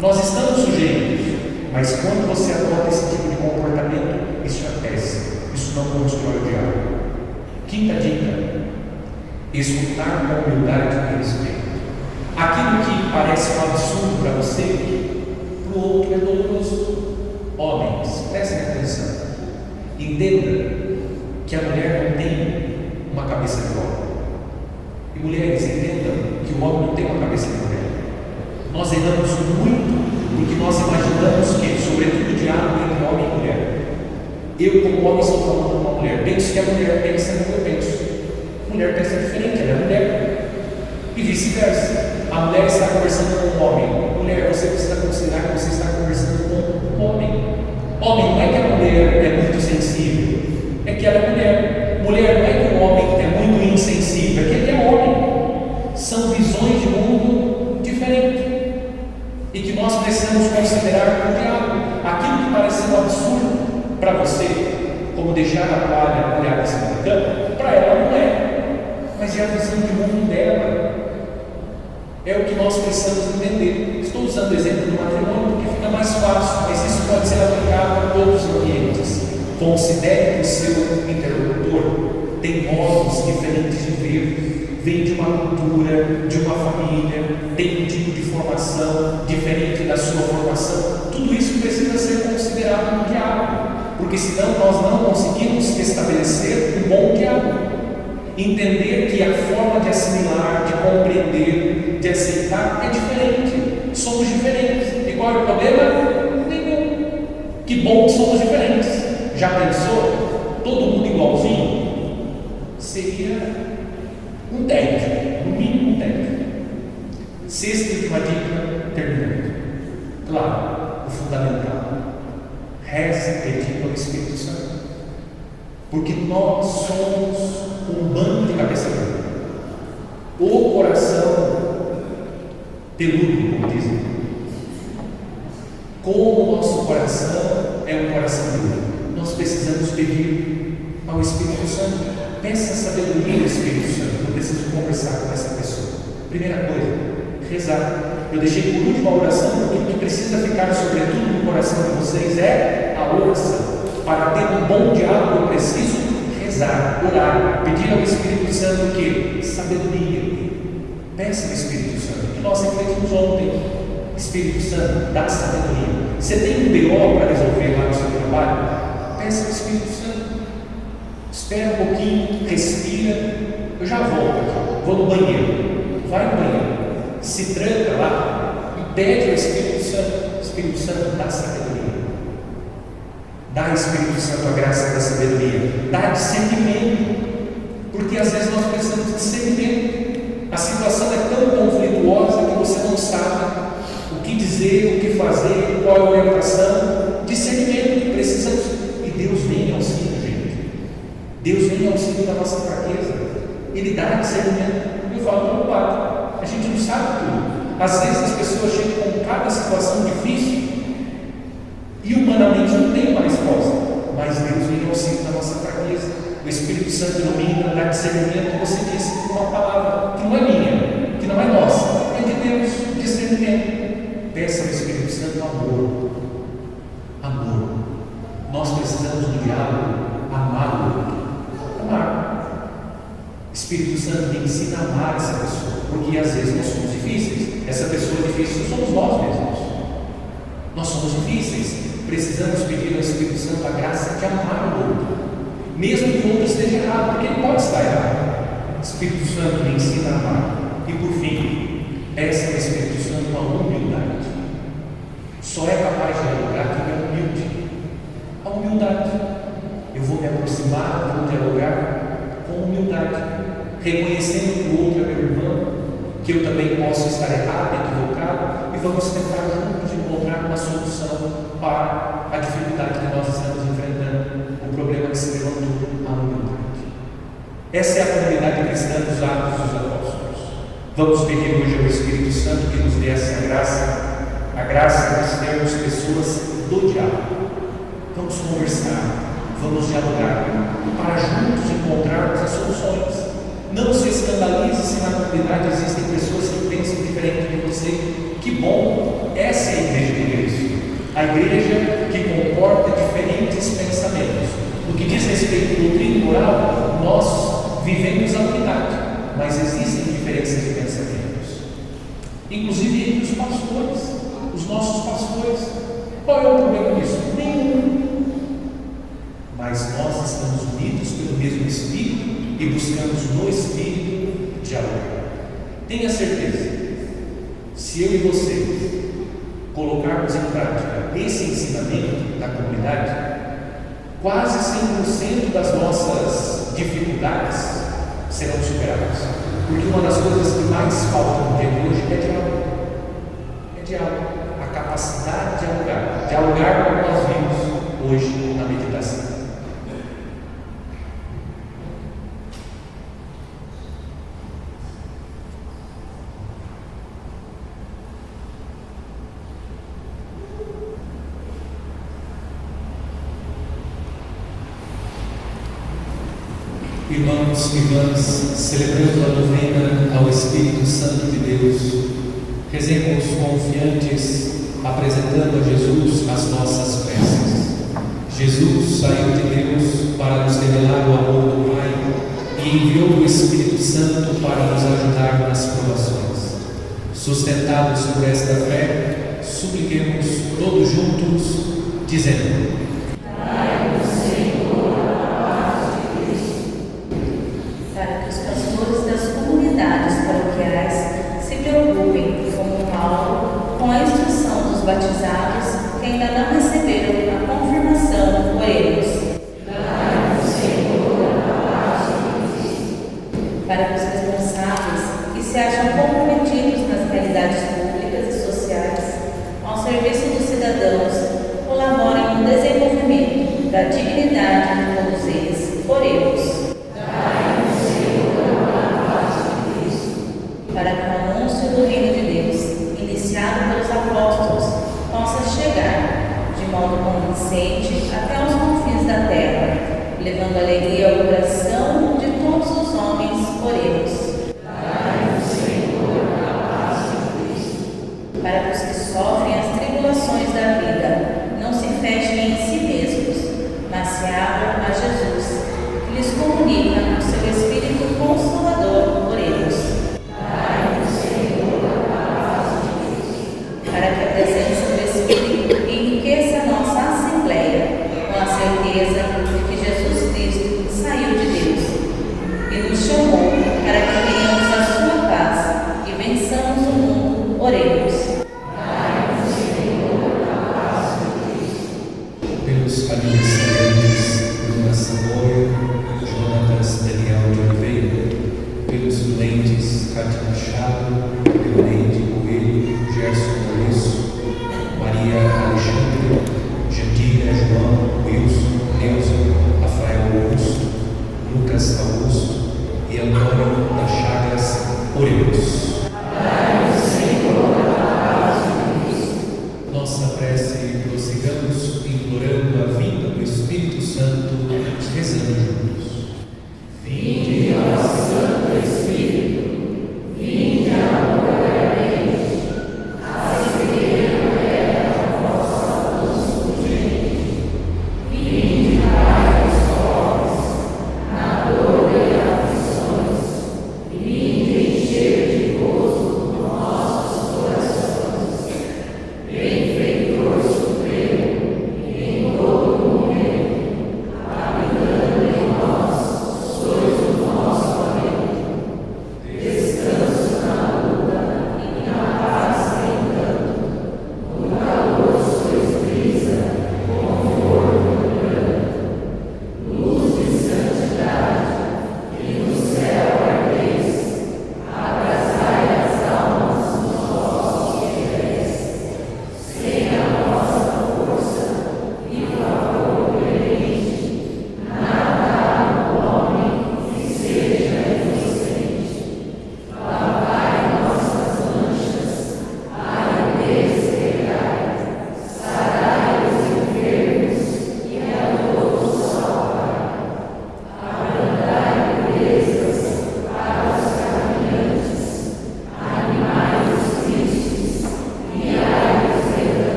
Nós estamos sujeitos. Mas quando você adota esse tipo de comportamento, isso é péssimo. Isso não constrói o diálogo. Quinta dica: escutar com humildade e respeito. Aquilo que parece um absurdo para você, para o outro é doloroso. Homens, prestem atenção. Entenda que a mulher não tem E mulheres, entendam que o homem não tem uma cabeça de mulher. Nós erramos muito porque nós imaginamos que, sobretudo o diálogo entre homem e mulher. Eu, como homem, estou falando com uma mulher. Penso que a mulher pensa como eu penso. A mulher pensa diferente, ela é mulher. E vice-versa. A mulher está conversando com um homem. Mulher, você precisa considerar que você está conversando com um homem. Homem, não é que a mulher é muito sensível, é que ela é mulher. Mulher, não é que o homem é muito insensível, é que ele é homem. São visões de mundo diferentes. E que nós precisamos considerar com diálogo. Aquilo que parece um absurdo para você, como deixar a toalha molhada em cima da cama, para ela não é. Mas é a visão de mundo dela. É o que nós precisamos entender. Estou usando o exemplo do matrimônio porque fica mais fácil, mas isso pode ser aplicado a todos os ambientes. Considere que o seu interlocutor tem modos diferentes de ver, vem de uma cultura, de uma família, tem um tipo de formação diferente da sua formação. Tudo isso precisa ser considerado no diálogo, porque senão nós não conseguimos estabelecer um bom diálogo. Entender que a forma de assimilar, de compreender, de aceitar é diferente. Somos diferentes. E qual é o problema? Nenhum. Que bom que somos diferentes. Já pensou? Todo mundo igualzinho? Seria um tédio, no mínimo um tédio. Sexta e última dica, terminando. Claro, o fundamental. Reze pedindo ao Espírito Santo. Porque nós somos um bando de cabeça dura. O coração peludo, como dizem. Como o nosso coração é um coração duro, nós precisamos pedir ao Espírito Santo. Peça a sabedoria do Espírito Santo. Eu preciso conversar com essa pessoa. Primeira coisa, rezar. Eu deixei por última a oração, porque o que precisa ficar sobretudo no coração de vocês é a oração. Para ter um bom diálogo, eu preciso rezar, orar, pedir ao Espírito Santo o quê? Sabedoria. Peça ao Espírito Santo, que nós refletimos ontem. Espírito Santo, dá sabedoria. Você tem um BO para resolver lá no seu trabalho? Peça ao Espírito Santo. Espera um pouquinho, respira. Eu já volto aqui, vou no banheiro. Vai no banheiro, se tranca lá e pede ao Espírito Santo. Espírito Santo, dá sabedoria. Dá ao Espírito Santo a graça da sabedoria. Dá discernimento. Porque às vezes nós precisamos de discernimento. A situação é tão conflituosa que você não sabe o que dizer, o que fazer, qual é a orientação. Discernimento. Precisamos. E Deus vem em auxílio, gente. Deus vem em auxílio da nossa fraqueza. Ele dá discernimento. Eu falo como padre. A gente não sabe tudo. Às vezes as pessoas chegam com cada situação difícil e humanamente não tem uma resposta, mas Deus vem ao auxílio da nossa fraqueza. O Espírito Santo ilumina, dá discernimento. Você disse uma palavra que não é minha, que não é nossa, é de Deus. Discernimento. Peça ao Espírito Santo amor. Amor. Nós precisamos do diálogo amar o outro. Amar. Espírito Santo me ensina a amar essa pessoa, porque às vezes nós somos difíceis. Essa pessoa difícil somos nós mesmos. Nós somos difíceis. Precisamos pedir ao Espírito Santo a graça de amar o outro, mesmo que o outro esteja errado, porque ele pode estar errado. Espírito Santo me ensina a amar. E por fim, peça ao Espírito Santo a humildade. Só é capaz de dialogar quem é humilde. A humildade. Eu vou me aproximar, vou dialogar com humildade, reconhecendo que o outro é meu irmão, que eu também posso estar errado, equivocado, e vamos tentar juntos encontrar uma solução para a dificuldade que nós estamos enfrentando, o problema que se levantou, a humildade. Essa é a comunidade cristã dos Atos dos Apóstolos. Vamos pedir hoje ao Espírito Santo que nos dê essa graça, a graça de sermos pessoas do diálogo. Vamos conversar, vamos dialogar, para juntos encontrarmos as soluções. Não se escandalize se na comunidade existem pessoas que pensam diferente de você. Que bom! Essa é a igreja de Deus. A igreja que comporta diferentes pensamentos. No que diz respeito à doutrina e moral, nós vivemos a unidade, mas existem diferenças de pensamentos. Inclusive entre os pastores, os nossos pastores. Qual é o problema disso? Nenhum. Mas nós estamos unidos pelo mesmo Espírito e buscamos no Espírito dialogar. Tenha certeza, se eu e você colocarmos em prática esse ensinamento da comunidade, quase 100% das nossas dificuldades serão superadas. Porque uma das coisas que mais falta no dia de hoje é diálogo. É diálogo. A capacidade de dialogar. Dialogar como nós vimos hoje na meditação. Irmãos e irmãs, celebrando a novena ao Espírito Santo de Deus, rezemos confiantes, apresentando a Jesus as nossas preces. Jesus saiu de Deus para nos revelar o amor do Pai e enviou o Espírito Santo para nos ajudar nas provações. Sustentados por esta fé, supliquemos todos juntos, dizendo: batizados que ainda não receberam a confirmação por eles. Para que os responsáveis que se acham comprometidos nas realidades públicas e sociais, ao serviço dos cidadãos, colaborem no desenvolvimento da dignidade de todos eles, por eles. Para que o anúncio do reino de Deus, iniciado pelos apóstolos, possa chegar de modo convincente até os confins da terra, levando alegria ao coração de todos os homens por eles. Para que os que sofrem as tribulações da vida não se fechem em si mesmos, mas se abram a Jesus, que lhes comunica o seu Espírito Consolador por eles. Para que a presença do Espírito enriqueça a nossa assembleia com a certeza de que Jesus Cristo saiu de Deus e nos chamou para que tenhamos a sua paz e vençamos o mundo. Oremos. Pelos aniversariantes Bruna Samoia, Jonatas Daniel de Oliveira, pelos doentes Cátia Machado, Leoneide Coelho, Gerson Lourenço, Maria Alexandre, Jandira, João, Wilson, Neuza, Rafael Augusto, Lucas Augusto e Antônio das Chagas. Oremos. Nossa prece prossigamos implorando a vinda do Espírito Santo, rezando juntos. Vinde, ó Santo Espírito, vinde amorosamente, acelerem a vossa luz urgente, vinde para os pobres, na dor e aflições, vinde encher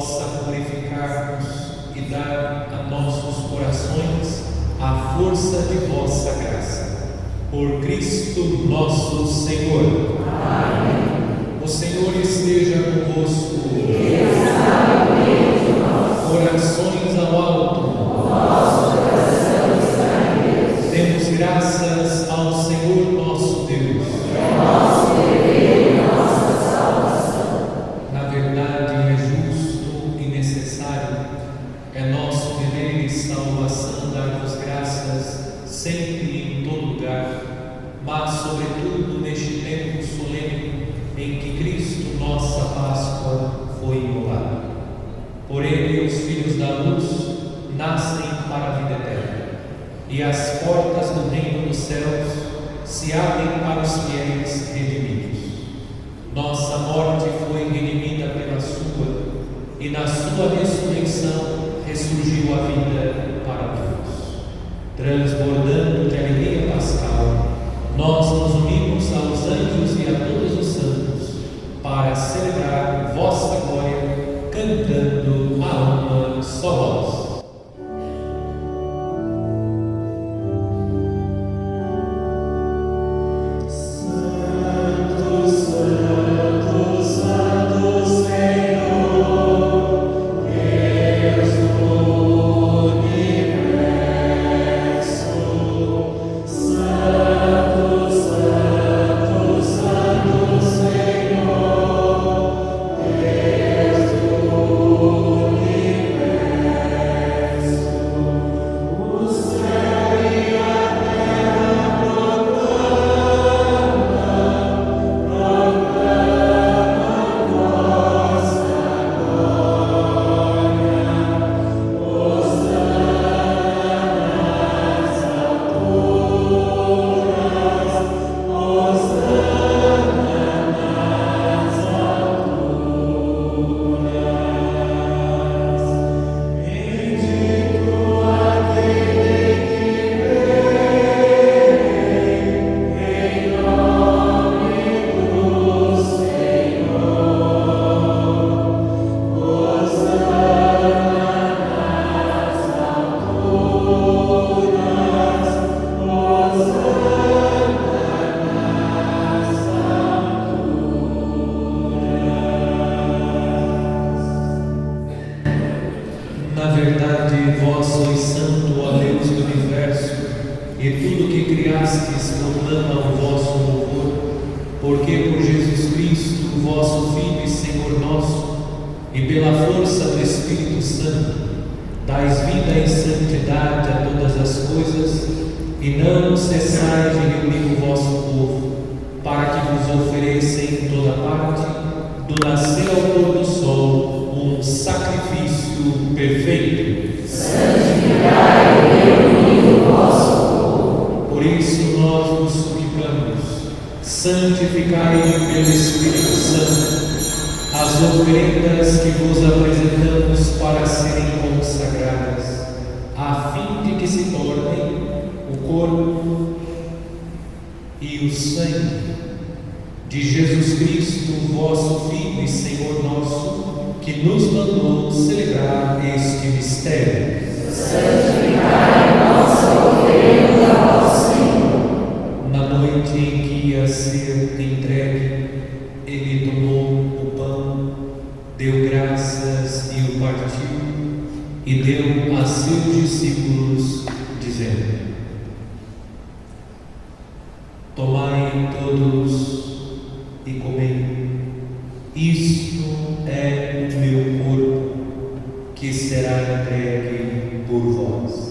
possa purificar-nos e dar a nossos corações a força de vossa graça. Por Cristo nosso Senhor. Amém. O Senhor esteja convosco. Corações ao alto. Demos graças ao Senhor nosso Deus. Na verdade, é justo e necessário, é nosso dever e salvação dar-vos graças sempre e em todo lugar, mas sobretudo neste tempo solene em que Cristo, nossa Páscoa, foi imolado. Por ele, os filhos da luz nascem para a vida eterna, e as portas do reino dos céus se abrem para os fiéis redimidos. Nossa morte foi redimida pela sua, e na sua ressurreição ressurgiu a vida para todos. Transbordando de alegria pascal, nós nos unimos aos anjos e a todos os santos para celebrar vossa glória, cantando a uma só voz. Na verdade, vós sois santo, ó Deus do universo, e tudo que criastes proclama o vosso louvor, porque por Jesus Cristo, vosso Filho e Senhor nosso, e pela força do Espírito Santo, dais vida e santidade a todas as coisas, e não cessais de reunir o vosso povo, para que vos ofereça em toda parte, do nascer ao pôr do sol, um sacrifício perfeito. Santificai o vosso povo. Por isso nós vos suplicamos, santificai pelo Espírito Santo as oferendas que vos apresentamos para serem consagradas, a fim de que se tornem o corpo e o sangue de Jesus Cristo, vosso Filho e Senhor nosso, que nos mandou celebrar este mistério. Santificai nossa oferenda ao Senhor. Na noite em que ia ser entregue, ele tomou o pão, deu graças e o partiu, e deu a seus discípulos, dizendo: tomai todos e comei, isto é o meu corpo, que será entregue por vós.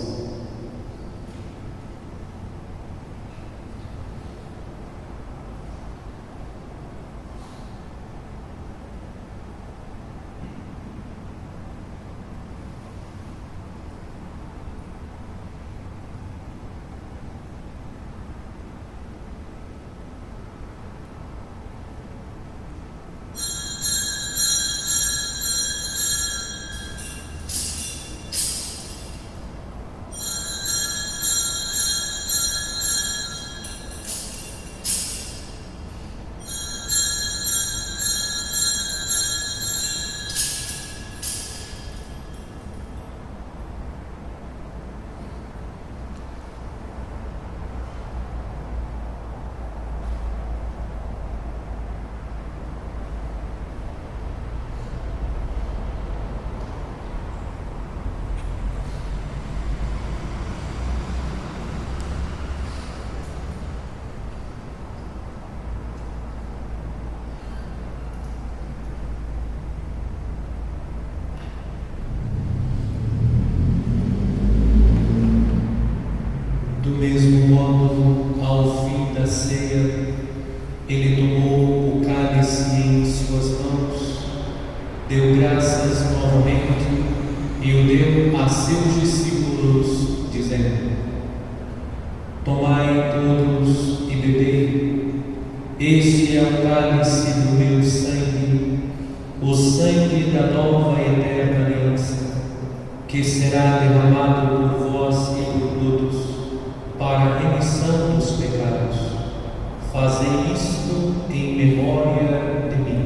novamente e o deu a seus discípulos, dizendo: Tomai todos e bebei, este é o cálice do meu sangue, o sangue da nova e eterna aliança, que será derramado por vós e por todos, para a remissão dos pecados. Fazei isto em memória de mim.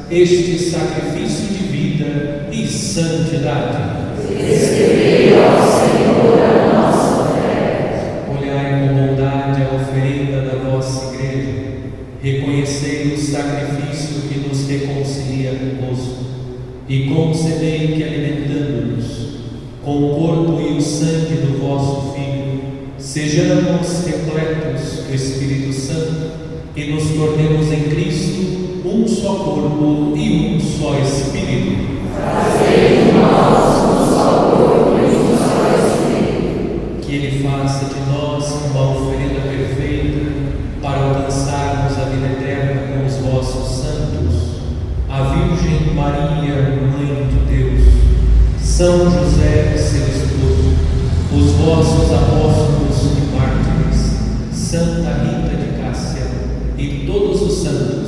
Este sacrifício de vida e santidade. Recebei, ó Senhor, a nossa fé. Olhai com bondade a oferenda da vossa igreja. Reconhecei o sacrifício que nos reconcilia convosco. E concedei que, alimentando-nos com o corpo e o sangue do vosso Filho, sejamos repletos do Espírito Santo e nos tornemos em Cristo um só corpo e um só Espírito. Fazei de nós um só corpo e um só Espírito. Que Ele faça de nós uma oferenda perfeita para alcançarmos a vida eterna com os vossos santos, a Virgem Maria, Mãe de Deus, São José, seu esposo, os vossos apóstolos e mártires, Santa Rita de Cássia e todos os santos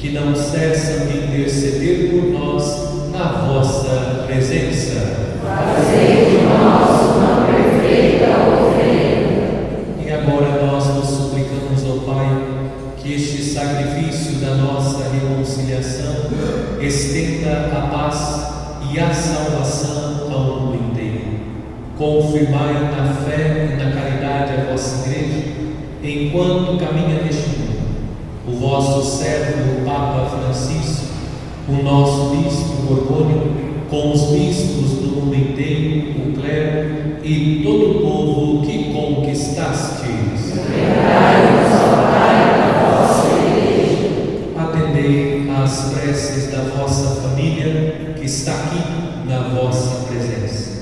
que não cessam de interceder por nós na vossa presença. Fazei de nós uma perfeita oferenda. E agora nós vos suplicamos, ó Pai, que este sacrifício da nossa reconciliação estenda a paz e a salvação ao mundo inteiro. Confirmai na fé e na caridade a vossa igreja, enquanto caminha neste mundo. O vosso servo, o Papa Francisco, o nosso bispo Borbônio, com os bispos do mundo inteiro, o clero e todo o povo que conquistastes. Lembrai-nos, ó Pai, da vossa igreja. Atendei às preces da vossa família que está aqui na vossa presença.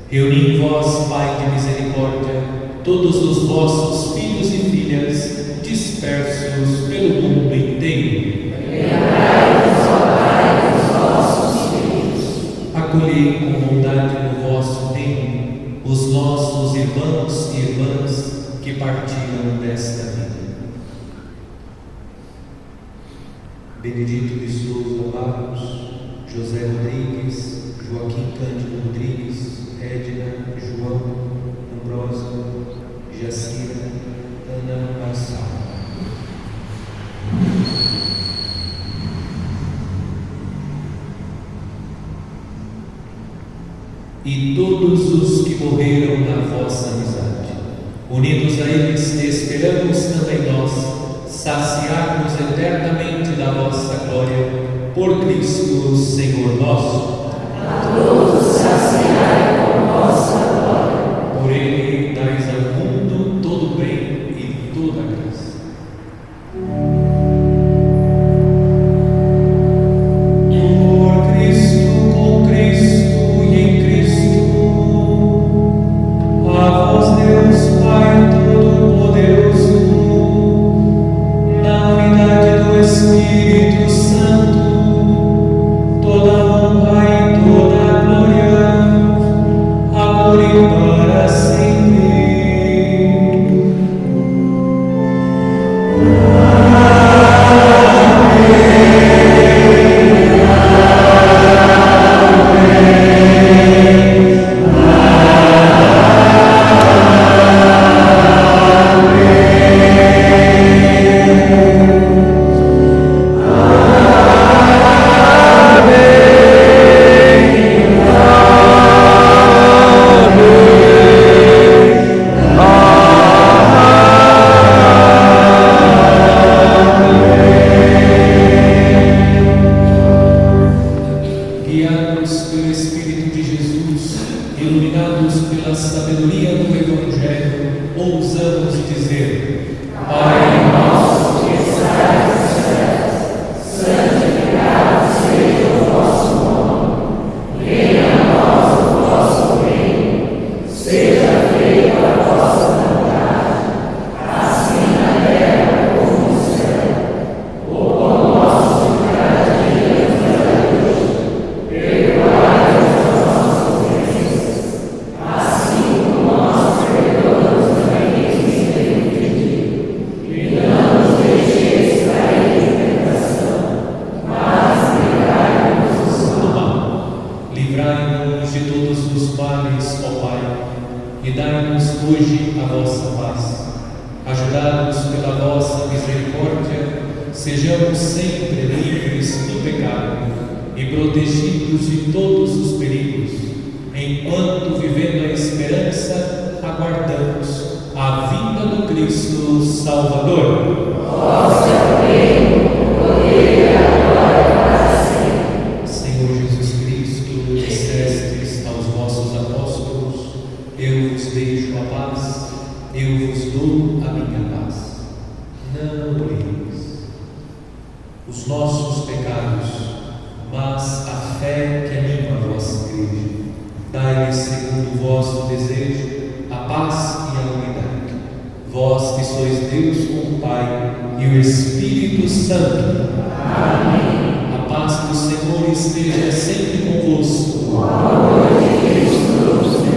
Reuni em vós, Pai de misericórdia, todos os vossos filhos e filhas dispersos pelo mundo inteiro. Lembrai-nos, ó Pai, dos vossos filhos. Acolhei com bondade no vosso reino os nossos irmãos e irmãs que partiram desta vida. Benedito de Souza Barros, José Rodrigues, Joaquim Cândido Rodrigues, Edna, João, Ambrósio, Jacira, Ana Marçal. e todos os que morreram na vossa amizade. Unidos a eles, esperamos também nós saciar-nos eternamente da vossa glória, por Cristo, Senhor nosso. A todos saciai com vossa glória. Por ele dais ao mundo todo o bem e toda a graça. Por Cristo, com Cristo e em Cristo, a vós Deus Pai Todo-Poderoso, na unidade do Espírito Santo, toda a honra e toda a glória, agora e para sempre. Guiados pelo Espírito de Jesus, iluminados pela sabedoria do Evangelho, ousamos dizer: Pai nosso que estais nos céus, santificado seja o vosso nome. Venha a nós o vosso reino. Seja feita a vossa vontade, assim na terra como no céu. O pão nosso de cada dia nos dai hoje. Perdoai as nossas ofensas, assim como nós perdoamos também a quem nos tem ofendido. E não nos deixeis cair em tentação, mas livrai-nos do mal. Livrai-nos de todos os males, ó Pai, e dai-nos hoje a vossa paz. Ajudados pela vossa misericórdia, sejamos sempre livres do pecado e protegidos de todos os perigos, enquanto, vivendo a esperança, aguardamos a vinda do Cristo Salvador. Vosso é o reino, o poder e a glória para sempre. Senhor Jesus Cristo, dissestes aos vossos apóstolos: eu vos deixo a paz, eu vos dou a minha paz. Não olheis os nossos pecados, mas a fé que anima a vossa igreja. Dai-lhes, segundo o vosso desejo, a paz e a unidade. Vós que sois Deus com o Pai e o Espírito Santo. Amém. A paz do Senhor esteja sempre convosco. O amor de Cristo nos une.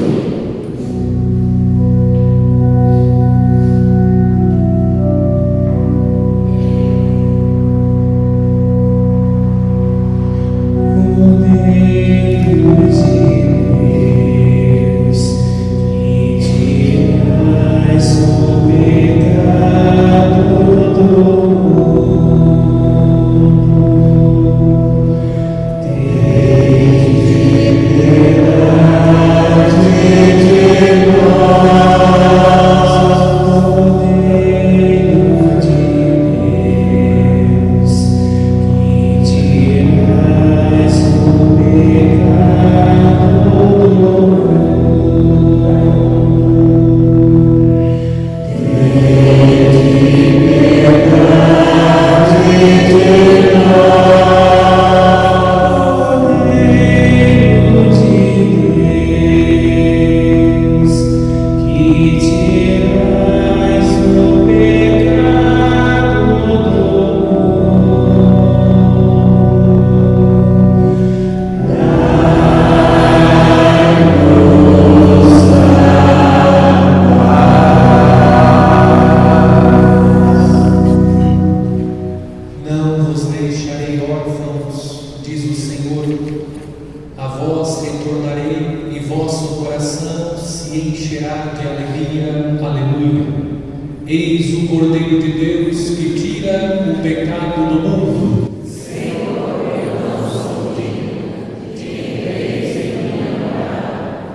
Eis o Cordeiro de Deus que tira o pecado do mundo. Senhor, eu não sou digno de que entreis em minha morada,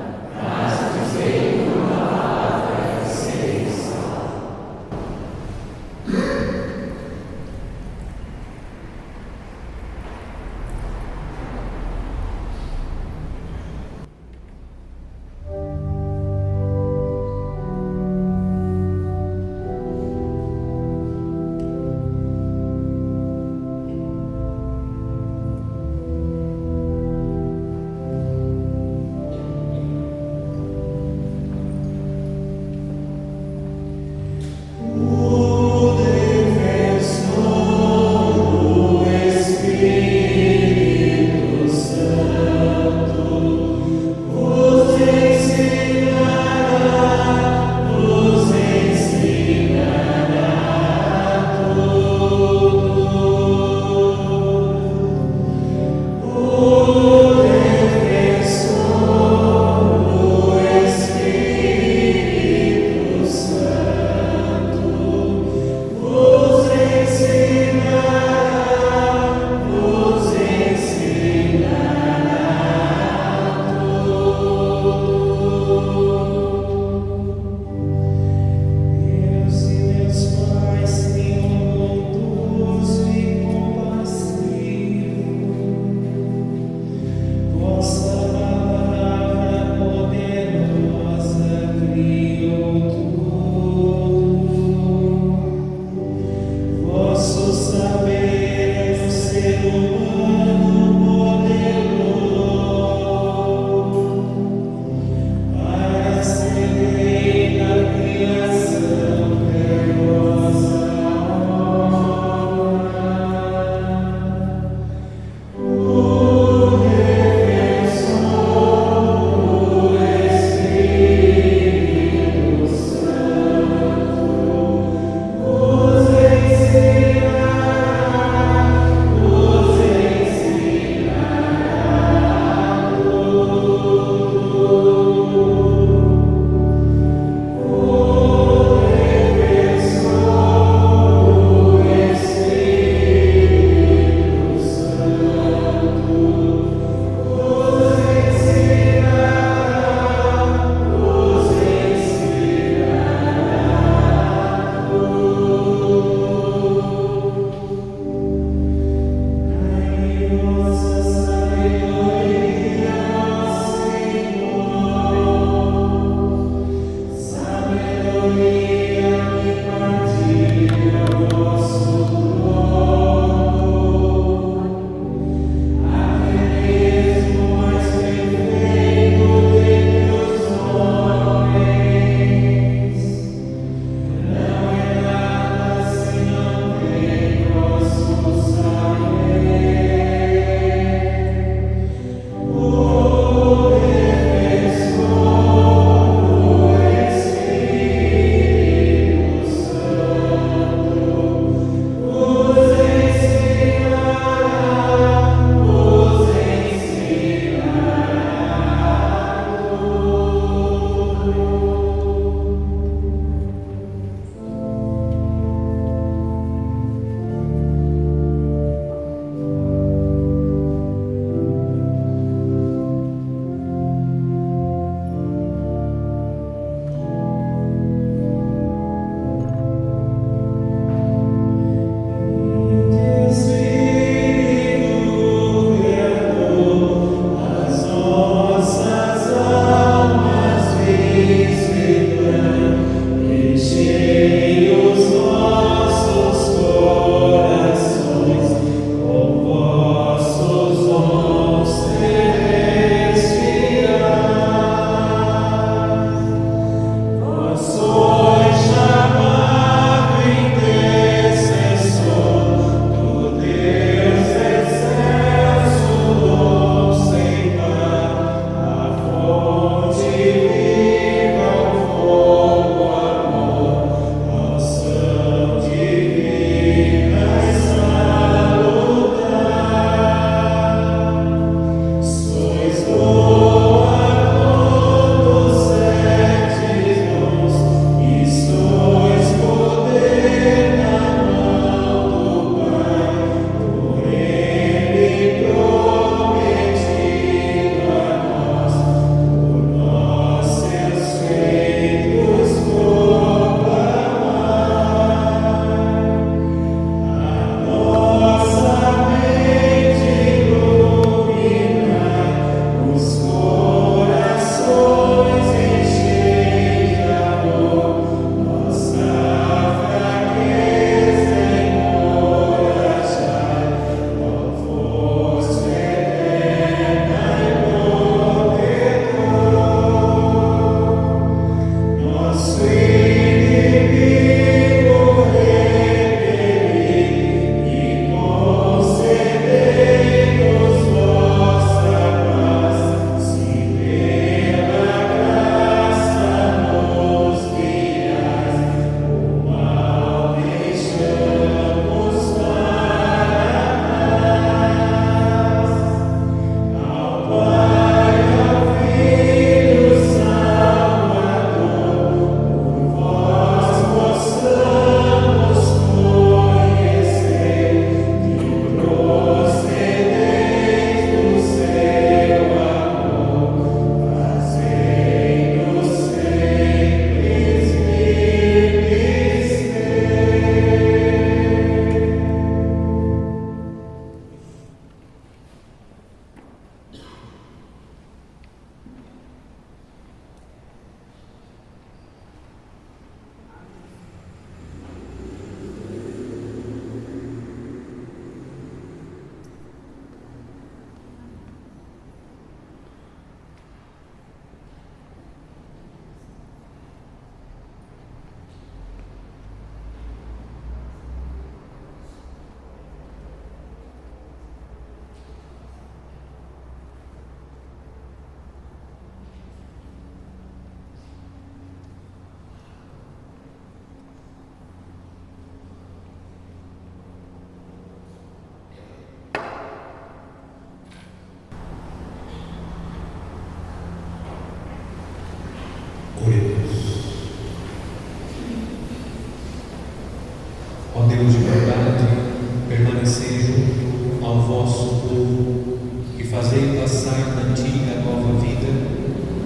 abençoou e fazei passar da antiga à nova vida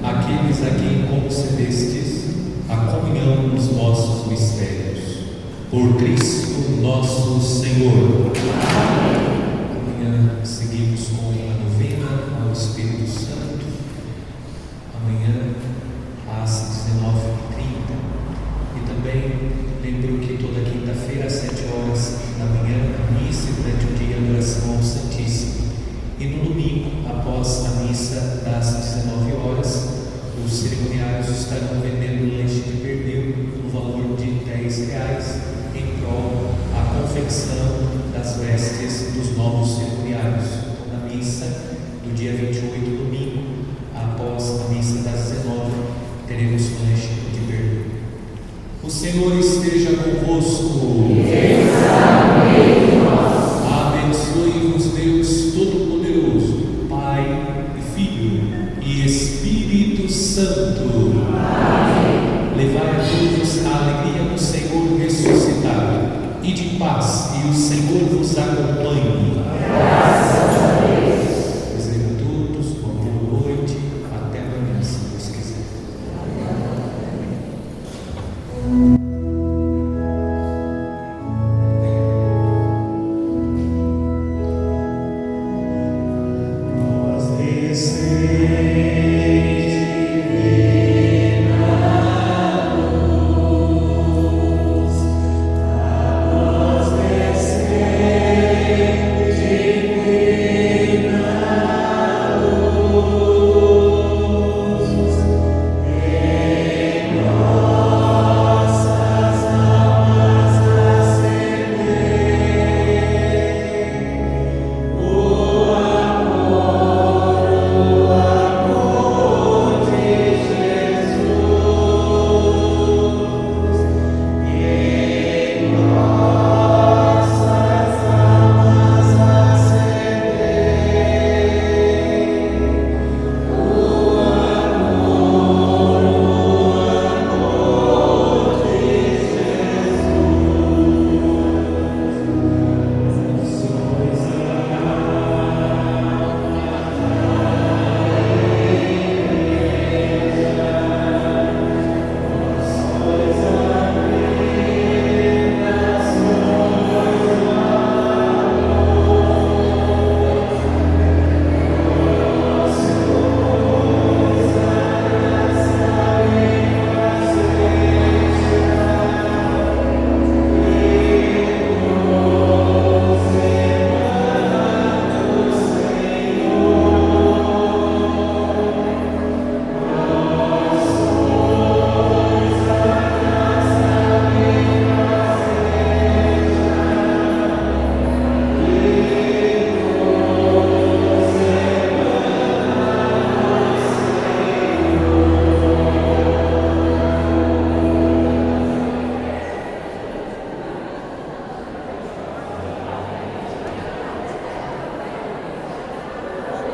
aqueles a quem concedestes a comunhão dos vossos mistérios. Por Cristo nosso Senhor. Amanhã seguimos com a novena ao Espírito Santo. Amanhã às 19h30. E também lembro que toda quinta-feira às 7 horas da manhã, a missa e durante o dia a oração ao Santíssimo. E no domingo, após a missa das 19 horas, os cerimoniários estarão vendendo leite de perdeu no valor de R$10 em prol da confecção das vestes dos novos cerimoniários.